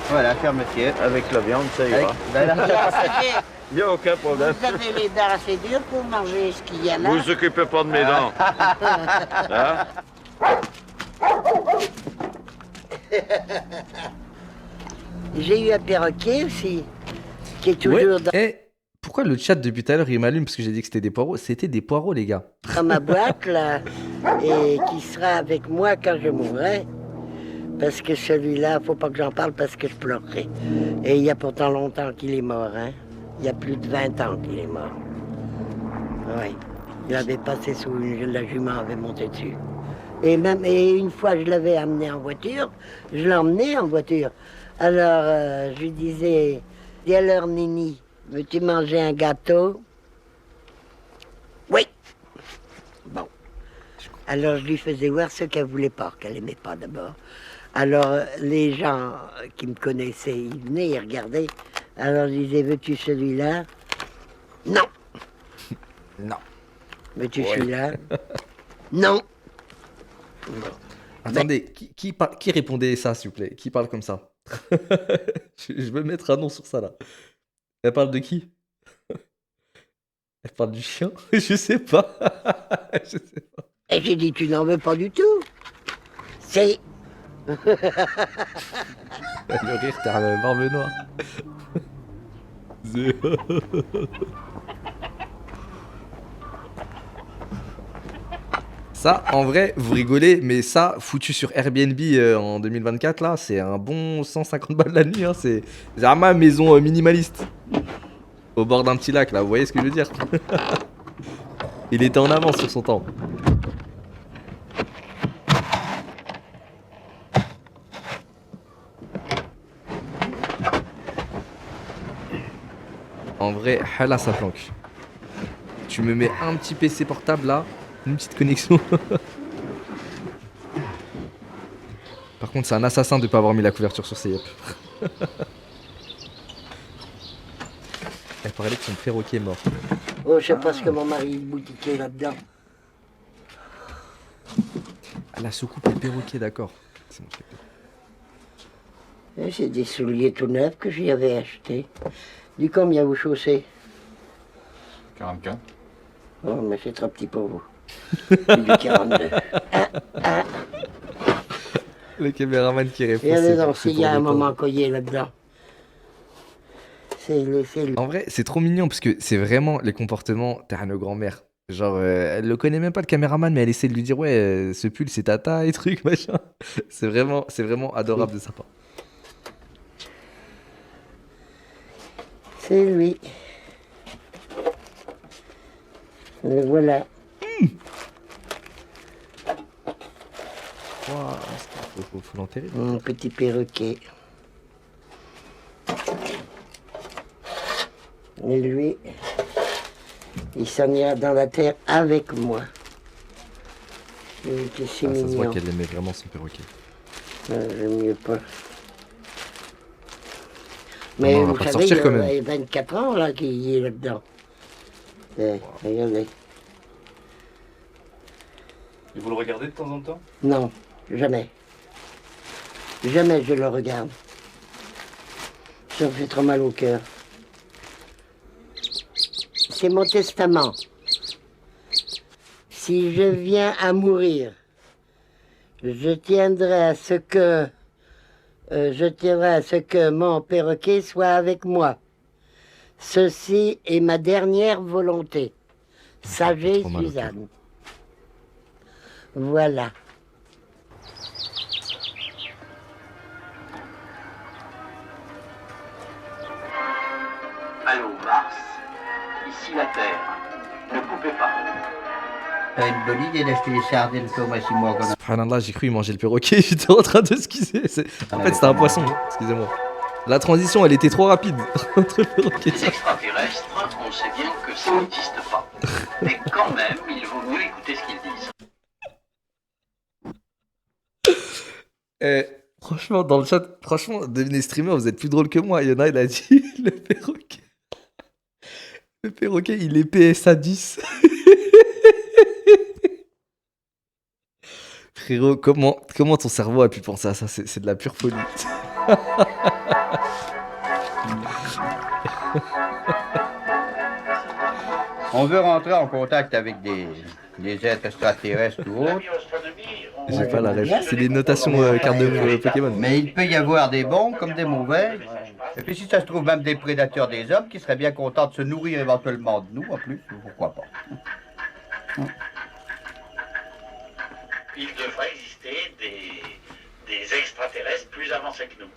Voilà, cher monsieur. Avec la viande, ça ira. Ben, Y a aucun problème. Vous avez les dents assez dures pour manger ce qu'il y a là. Vous vous occupez pas de mes dents. Hein? J'ai eu un perroquet aussi, qui est toujours dans... Eh, pourquoi le chat depuis tout à l'heure il m'allume parce que j'ai dit que c'était des poireaux? C'était des poireaux, les gars. dans ma boîte là, et qui sera avec moi quand je mourrai. Parce que celui-là, faut pas que j'en parle parce que je pleurerai. Et il y a pourtant longtemps qu'il est mort, hein. Il y a plus de 20 ans qu'il est mort. Oui. Il avait passé sous la jument avait monté dessus. Et une fois je l'avais amené en voiture, je l'emmenais en voiture. Alors je lui disais, dis alors Nini, veux-tu manger un gâteau? Oui. Bon. Alors je lui faisais voir ce qu'elle voulait pas, qu'elle aimait pas d'abord. Alors les gens qui me connaissaient, ils venaient, ils regardaient. Alors je disais, veux-tu celui-là? Non. Non. Veux-tu Ouais. celui-là? Non. Bon. Attendez, qui répondait ça, s'il vous plaît? Qui parle comme ça? Je veux mettre un nom sur ça, là. Elle parle de qui? Elle parle du chien? Je sais pas. Je sais pas. Et j'ai dit, tu n'en veux pas du tout. C'est... Le rire, t'as un barbe noire. Ça, en vrai, vous rigolez, mais ça, foutu sur Airbnb en 2024, là, c'est un bon 150 balles la nuit. Hein, c'est vraiment une maison minimaliste. Au bord d'un petit lac, là, vous voyez ce que je veux dire? Il était en avance sur son temps. En vrai, là, ça planque. Tu me mets un petit PC portable là, une petite connexion. Par contre, c'est un assassin de pas avoir mis la couverture sur ses yep. Elle parlait que son perroquet est mort. Oh, je sais pas ce que mon mari boutiquait là-dedans. Ah, la soucoupe et le perroquet, d'accord. C'est bon, C'est des souliers tout neufs que j'y avais achetés. Du combien vous chaussez? 44. Oh, mais c'est trop petit pour vous. C'est du 42. Le caméraman qui répond. Regardez c'est- donc, c'est s'il y a pour un le temps. moment coyer là-dedans. C'est le... En vrai, c'est trop mignon parce que c'est vraiment les comportements. T'as nos grand-mère. Genre, elle le connaît même pas le caméraman, mais elle essaie de lui dire ouais, ce pull c'est tata et truc machin. C'est vraiment adorable de sa part. C'est lui. Le voilà. Ouah, faut l'enterrer. Mon petit perroquet. Et lui, il s'en ira dans la terre avec moi. Il était si Ah, ça se voit mignon. qu'elle aimait vraiment son perroquet. J'aime mieux pas. Mais Non, on va vous pas savez, sortir quand il même. y a 24 ans là qu'il est là-dedans. Regardez. Et vous le regardez de temps en temps? Non, jamais. Jamais je le regarde. Ça me fait trop mal au cœur. C'est mon testament. Si je viens à mourir, je tiendrai à ce que mon perroquet soit avec moi. Ceci est ma dernière volonté. Sagez, trop mal au cœur. Suzanne. Voilà. Allô, Mars. Ici la Terre. Ne coupez pas. T'as une bonne idée d'acheter des sardines comme à 6 mois qu'on a. Subhanallah, j'ai cru il mangeait le perroquet, j'étais en train de squeezer. En fait, c'était un poisson, excusez-moi. La transition, elle était trop rapide entre le perroquet. Les extraterrestres, on sait bien que ça n'existe pas. Mais quand même, il vaut mieux écouter ce qu'ils disent. Franchement, dans le chat, franchement, devenez streamer, vous êtes plus drôle que moi. Il y en a, il a dit le perroquet. Le perroquet, il est PSA 10. Frérot, comment ton cerveau a pu penser à ça? C'est de la pure folie. On veut rentrer en contact avec des êtres extraterrestres ou autres. J'ai pas la rêve. C'est les notations cartes de Pokémon. Mais il peut y avoir des bons comme des mauvais. Et puis si ça se trouve même des prédateurs des hommes qui seraient bien contents de se nourrir éventuellement de nous en plus, pourquoi pas. Il devrait exister des extraterrestres plus avancés que nous.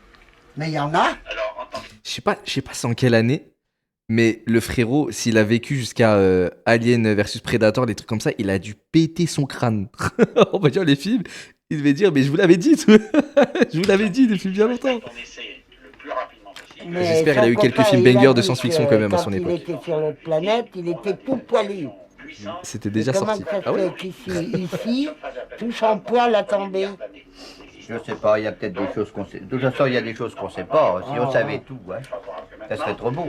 Mais il y en a. Alors, Je sais pas c'est en quelle année, mais le frérot, s'il a vécu jusqu'à Alien versus Predator, des trucs comme ça, il a dû péter son crâne. On va dire les films, il devait dire, mais je vous l'avais dit, je vous l'avais dit depuis bien longtemps. J'espère qu'il a eu quelques films bangers de science-fiction quand même à son époque. Quand il était sur notre planète, il était tout poilu. C'était déjà Comment sorti. ça Ah ouais? fait qu'ici, tout son poil a tombé? Je sais pas, il y a peut-être des choses qu'on sait. De toute façon, il y a des choses qu'on sait pas. Si on savait tout, hein, ça serait trop beau.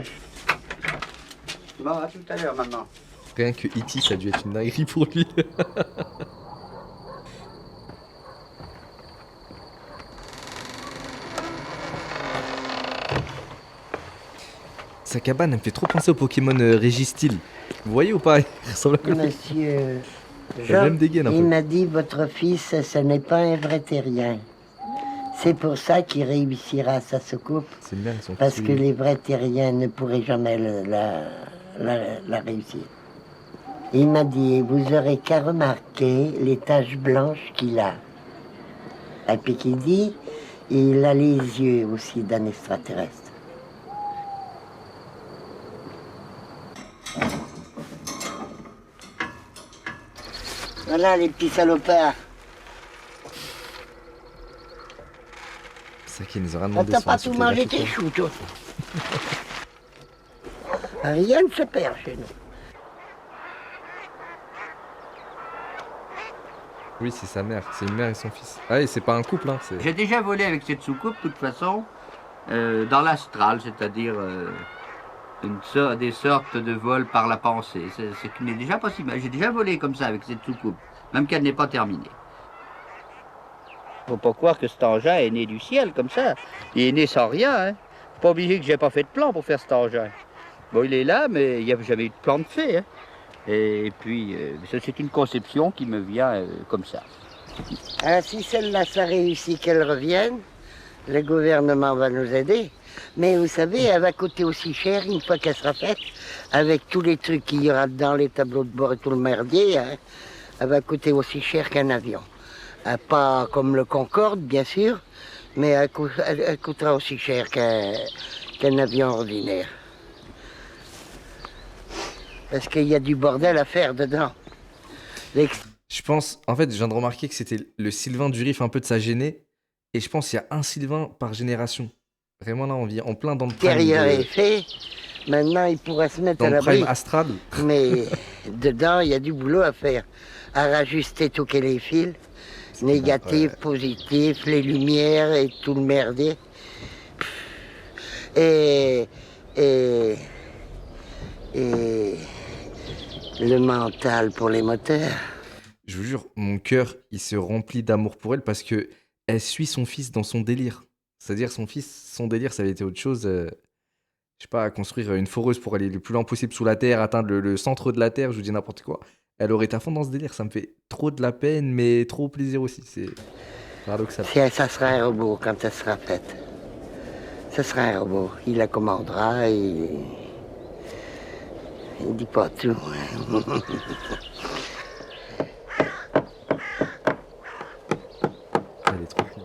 Bon, à tout à l'heure, maman. Rien que E.T., ça a dû être une dinguerie pour lui. Sa cabane, elle me fait trop penser au Pokémon Régistyle. Vous voyez ou pas? Il ressemble à quoi? Monsieur Il a même des gaines un il peu. m'a dit, votre fils, ce n'est pas un vrai terrien. C'est pour ça qu'il réussira sa soucoupe. C'est bien, ils sont Parce tous- que les vrais terriens ne pourraient jamais la réussir. Il m'a dit, vous aurez qu'à remarquer les taches blanches qu'il a. Et puis qu'il dit, il a les yeux aussi d'un extraterrestre. Voilà les petits salopards. C'est ça qui nous aura Ah, demandé t'as sur pas un tout sucre mangé gratuit. tes choux, toi. Rien ne se perd chez nous. Oui, c'est sa mère. C'est une mère et son fils. Ah oui, c'est pas un couple, hein. c'est- J'ai déjà volé avec cette soucoupe, de toute façon, dans l'astral, c'est-à-dire des sortes de vols par la pensée. Ce qui n'est déjà pas si mal. J'ai déjà volé comme ça avec cette soucoupe, même qu'elle n'est pas terminée. Faut pas croire que cet engin est né du ciel comme ça. Il est né sans rien, hein. Pas obligé que j'ai pas fait de plan pour faire cet engin. Bon, il est là, mais il n'y a jamais eu de plan de fait, hein. Et puis, ça, c'est une conception qui me vient comme ça. Ah, si celle-là, ça réussit qu'elle revienne, le gouvernement va nous aider. Mais vous savez, elle va coûter aussi cher une fois qu'elle sera faite, avec tous les trucs qu'il y aura dedans, les tableaux de bord et tout le merdier, hein, elle va coûter aussi cher qu'un avion. Pas comme le Concorde, bien sûr, mais elle coûtera aussi cher qu'un avion ordinaire. Parce qu'il y a du bordel à faire dedans. Je pense, en fait, je viens de remarquer que c'était le Sylvain du Rif un peu de sa géné. Et je pense qu'il y a un Sylvain par génération. Vraiment là, on vit en plein dans le prime. L'extérieur est fait, maintenant il pourra se mettre Dans à le l'abri. prime astral. Mais dedans, il y a du boulot à faire. À rajuster tous les fils, négatifs, positifs, les lumières et tout le merdier. Et le mental pour les moteurs. Je vous jure, mon cœur, il se remplit d'amour pour elle parce que elle suit son fils dans son délire. C'est-à-dire son fils, son délire, ça avait été autre chose. Je sais pas, construire une foreuse pour aller le plus loin possible sous la Terre, atteindre le centre de la Terre, je vous dis n'importe quoi. Elle aurait été à fond dans ce délire. Ça me fait trop de la peine, mais trop plaisir aussi. C'est paradoxal. Ça sera un robot quand elle sera faite. Ça sera un robot. Il la commandera et... Il dit pas tout. Elle est trop fine.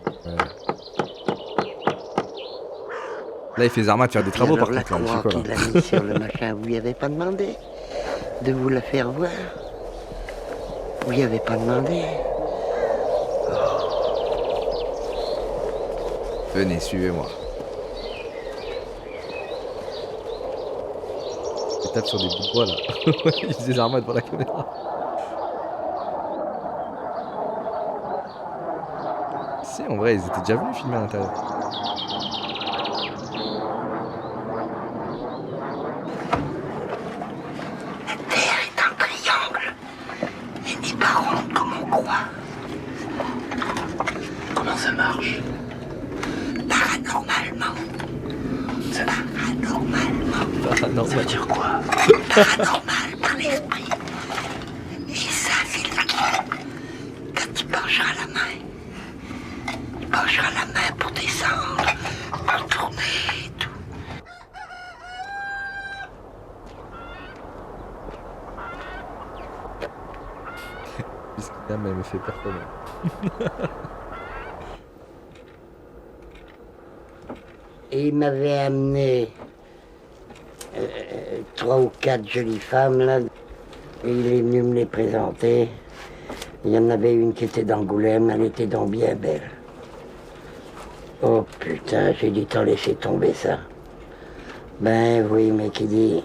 Là, il fait Zarma de faire des travaux, par alors la contre. Là, il fait croix quoi, qu'il là a mis sur le machin, vous lui avez pas demandé de vous la faire voir? Vous lui avez pas demandé? Venez, suivez-moi. Il tape sur des bouts de bois, là. Il faisait Zarma devant la caméra. Si, en vrai, ils étaient déjà venus filmer à l'intérieur. C'est un triangle. Elle n'est pas ronde comme on croit. Comment ça marche? Paranormalement. Paranormal. Ça veut dire quoi? Paranormal par l'esprit. Et ça, c'est le qui. Quand tu pencheras la main. Tu pencheras la main pour descendre, pour tourner et tout. Puisqu'il a même fait peur quand même. Et il m'avait amené 3 ou 4 jolies femmes, là. Et il est venu me les présenter. Il y en avait une qui était d'Angoulême, elle était donc bien belle. Oh putain, j'ai dit t'en laisser tomber ça. Ben oui, mais qui dit,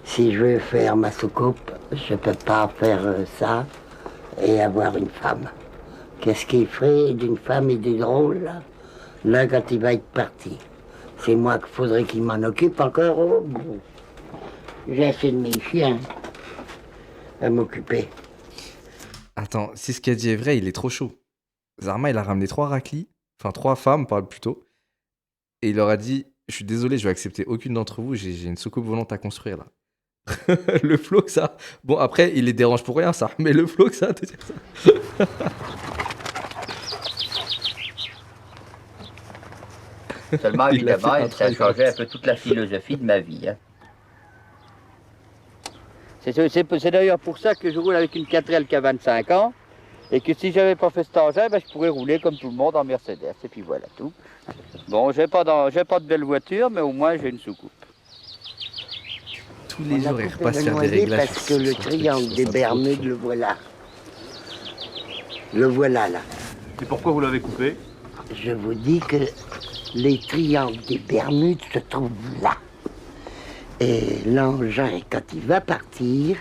si je veux faire ma soucoupe, je peux pas faire ça et avoir une femme. Qu'est-ce qu'il ferait d'une femme et du drôle, là? Là, quand il va être parti. C'est moi qu'il faudrait qu'il m'en occupe encore. Oh, bon. J'ai assez de mes chiens à m'occuper. Attends, si ce qu'il a dit est vrai, il est trop chaud. Zarma, il a ramené 3 raclis, enfin 3 femmes, parle plutôt, et il leur a dit, je suis désolé, je vais accepter aucune d'entre vous, j'ai une soucoupe volante à construire là. Le flow que ça... Bon, après, il les dérange pour rien, ça, mais le flow que ça, de dire ça. Seulement, Il a fait évidemment, un ça a travail changé un correct. peu toute la philosophie de ma vie. Hein. C'est d'ailleurs pour ça que je roule avec une 4L qui a 25 ans, et que si j'avais pas fait cet engin, ben, je pourrais rouler comme tout le monde en Mercedes, et puis voilà tout. Bon, j'ai pas de belle voiture, mais au moins j'ai une soucoupe. Tous les jours, il repasse faire des Noyer réglages. parce que le triangle des Bermudes, le voilà. Le voilà là. Et pourquoi vous l'avez coupé? Je vous dis que les triangles des Bermudes se trouvent là. Et l'engin, quand il va partir,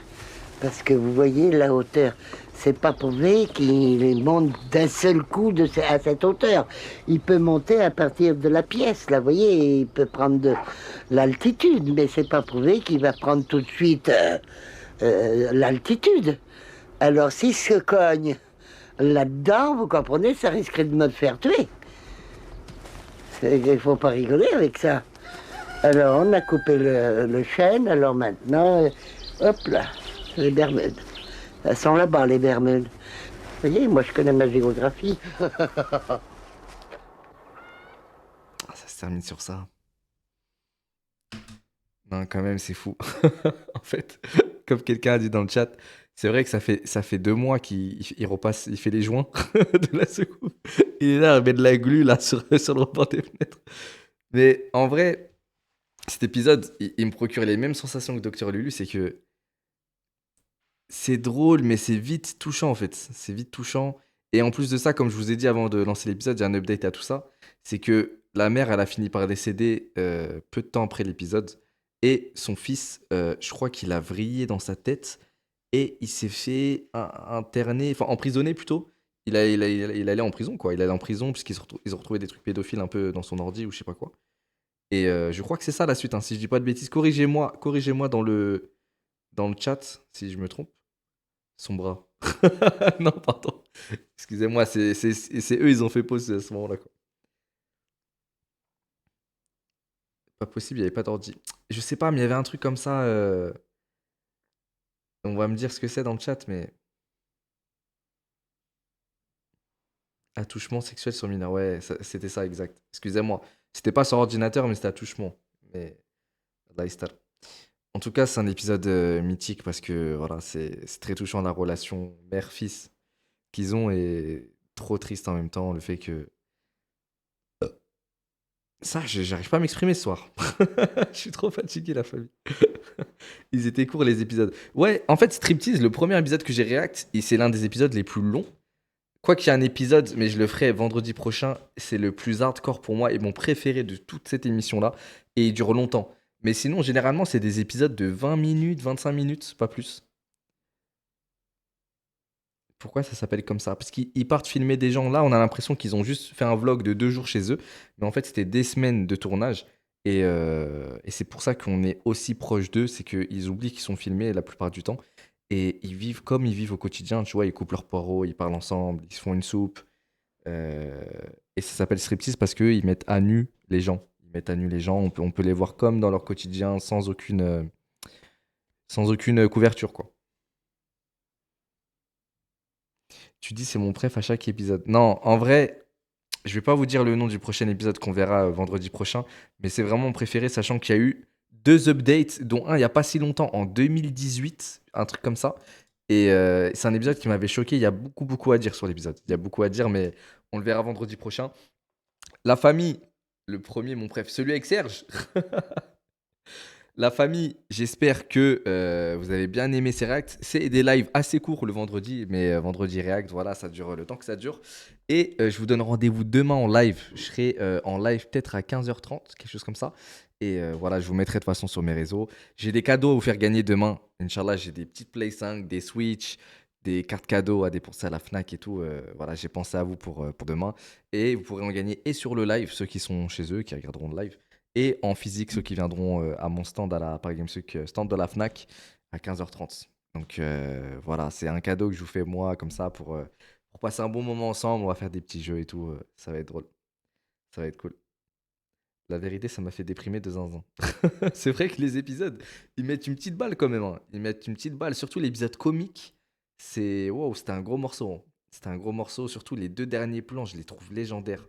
parce que vous voyez la hauteur, c'est pas prouvé qu'il monte d'un seul coup à cette hauteur. Il peut monter à partir de la pièce, là, vous voyez, il peut prendre de l'altitude, mais c'est pas prouvé qu'il va prendre tout de suite l'altitude. Alors s'il se cogne là-dedans, vous comprenez, ça risquerait de me faire tuer. Il faut pas rigoler avec ça. Alors on a coupé le chêne, alors maintenant, hop là, les Bermudes. Elles sont là-bas, les Bermudes. Vous voyez, moi je connais ma géographie. Ah, ça se termine sur ça. Non, quand même, c'est fou. En fait, comme quelqu'un a dit dans le chat, c'est vrai que ça fait 2 mois qu'il repasse, il fait les joints de la soucoupe. Il est là, il met de la glu là sur le rebord des fenêtres. Mais en vrai, cet épisode, il me procure les mêmes sensations que Docteur Lulu, c'est que c'est drôle, mais c'est vite touchant en fait. C'est vite touchant. Et en plus de ça, comme je vous ai dit avant de lancer l'épisode, j'ai un update à tout ça. C'est que la mère, elle a fini par décéder peu de temps après l'épisode. Et son fils, je crois qu'il a vrillé dans sa tête. Et il s'est fait interner, enfin emprisonner plutôt. Il allait en prison, quoi. Il allait en prison puisqu'ils ont retrouvé des trucs pédophiles un peu dans son ordi ou je sais pas quoi. Et je crois que c'est ça la suite, hein, si je dis pas de bêtises. Corrigez-moi dans le chat si je me trompe. Son bras. Non, pardon. Excusez-moi, c'est eux, ils ont fait pause à ce moment-là, quoi. Pas possible, il n'y avait pas d'ordi. Je sais pas, mais il y avait un truc comme ça. On va me dire ce que c'est dans le chat, mais. Attouchement sexuel sur mineur. Ouais, c'était ça, exact. Excusez-moi. C'était pas sur ordinateur, mais c'était attouchement. Mais. Lifestyle. En tout cas, c'est un épisode mythique parce que voilà, c'est très touchant la relation mère-fils qu'ils ont et trop triste en même temps le fait que Ça, j'arrive pas à m'exprimer ce soir. Je suis trop fatigué, la famille. Ils étaient courts, les épisodes. Ouais, en fait, Striptease, le premier épisode que j'ai react, et c'est l'un des épisodes les plus longs. Quoi qu'il y ait un épisode, mais je le ferai vendredi prochain, c'est le plus hardcore pour moi et mon préféré de toute cette émission-là. Et il dure longtemps. Mais sinon, généralement, c'est des épisodes de 20 minutes, 25 minutes, pas plus. Pourquoi ça s'appelle comme ça? Parce qu'ils partent filmer des gens. Là, on a l'impression qu'ils ont juste fait un vlog de 2 jours chez eux. Mais en fait, c'était des semaines de tournage. Et c'est pour ça qu'on est aussi proche d'eux. C'est qu'ils oublient qu'ils sont filmés la plupart du temps. Et ils vivent comme ils vivent au quotidien. Tu vois, ils coupent leurs poireaux, ils parlent ensemble, ils se font une soupe. Euh, et ça s'appelle striptease parce qu'ils mettent à nu les gens. Ils mettent à nu les gens. On peut les voir comme dans leur quotidien sans aucune couverture, quoi. Tu dis c'est mon préf à chaque épisode. Non, en vrai, je vais pas vous dire le nom du prochain épisode qu'on verra vendredi prochain, mais c'est vraiment mon préféré, sachant qu'il y a eu 2 updates, dont un il y a pas si longtemps, en 2018, un truc comme ça. Et c'est un épisode qui m'avait choqué. Il y a beaucoup, beaucoup à dire sur l'épisode. Il y a beaucoup à dire, mais on le verra vendredi prochain. La famille, le premier, mon préf, celui avec Serge. La famille, j'espère que vous avez bien aimé ces reacts. C'est des lives assez courts le vendredi, mais vendredi react, voilà, ça dure le temps que ça dure. Et je vous donne rendez-vous demain en live. Je serai en live peut-être à 15h30, quelque chose comme ça. Et voilà, je vous mettrai de toute façon sur mes réseaux. J'ai des cadeaux à vous faire gagner demain. Inch'Allah, j'ai des petites Play 5, des Switch, des cartes cadeaux à dépenser à la Fnac et tout. Voilà, j'ai pensé à vous pour demain. Et vous pourrez en gagner et sur le live, ceux qui sont chez eux, qui regarderont le live. Et en physique, ceux qui viendront à mon stand à la Paris Games Week, stand de la Fnac, à 15h30. Donc voilà, c'est un cadeau que je vous fais moi, comme ça, pour passer un bon moment ensemble. On va faire des petits jeux et tout. Ça va être drôle. Ça va être cool. La vérité, ça m'a fait déprimer de zinzin. C'est vrai que les épisodes, ils mettent une petite balle quand même, hein. Ils mettent une petite balle, surtout l'épisode comique. Wow, c'était un gros morceau, hein. C'était un gros morceau, surtout les 2 derniers plans, je les trouve légendaires.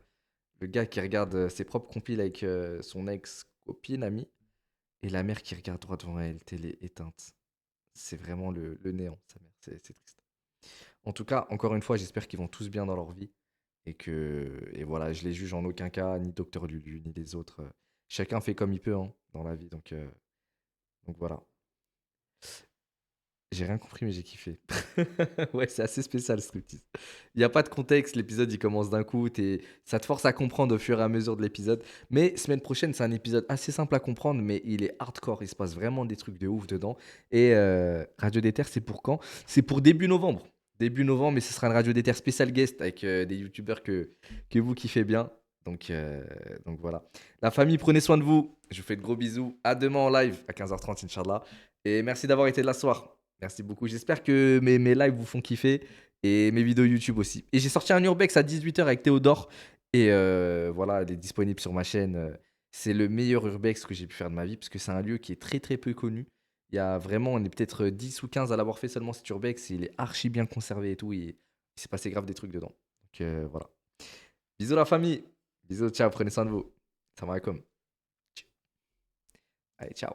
Le gars qui regarde ses propres compiles avec son ex-copine, amie, et la mère qui regarde droit devant elle, télé éteinte. C'est vraiment le néant, sa mère. C'est triste. En tout cas, encore une fois, j'espère qu'ils vont tous bien dans leur vie. Et voilà, je les juge en aucun cas, ni Docteur Lulu, ni les autres. Chacun fait comme il peut, hein, dans la vie. Donc voilà. J'ai rien compris, mais j'ai kiffé. Ouais, c'est assez spécial, Striptease. Il n'y a pas de contexte, l'épisode il commence d'un coup, ça te force à comprendre au fur et à mesure de l'épisode. Mais semaine prochaine, c'est un épisode assez simple à comprendre, mais il est hardcore, il se passe vraiment des trucs de ouf dedans. Et Radio Déter, c'est pour quand? C'est pour début novembre. Début novembre, mais ce sera une Radio Déter spécial guest avec des youtubeurs que vous kiffez bien. Donc voilà. La famille, prenez soin de vous. Je vous fais de gros bisous. À demain en live à 15h30, Inch'Allah. Et merci d'avoir été là ce soir. Merci beaucoup. J'espère que mes lives vous font kiffer et mes vidéos YouTube aussi. Et j'ai sorti un Urbex à 18h avec Théodore. Et voilà, il est disponible sur ma chaîne. C'est le meilleur Urbex que j'ai pu faire de ma vie parce que c'est un lieu qui est très très peu connu. Il y a vraiment, on est peut-être 10 ou 15 à l'avoir fait seulement cet Urbex. Il est archi bien conservé et tout. Il s'est passé grave des trucs dedans. Donc voilà. Bisous la famille. Bisous, ciao, prenez soin de vous. Salam alaikum. Allez, ciao.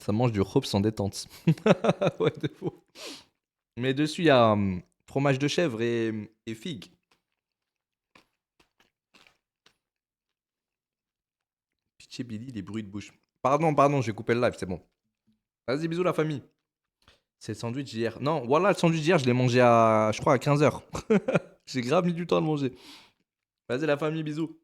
Ça mange du hops en détente. Ouais, de fou. Mais dessus, il y a fromage de chèvre et figue. Pitié Billy, les bruits de bouche. Pardon, j'ai coupé le live, c'est bon. Vas-y, bisous la famille. C'est le sandwich d'hier. Non, voilà, le sandwich d'hier, je l'ai mangé je crois, à 15h. J'ai grave mis du temps à le manger. Vas-y la famille, bisous.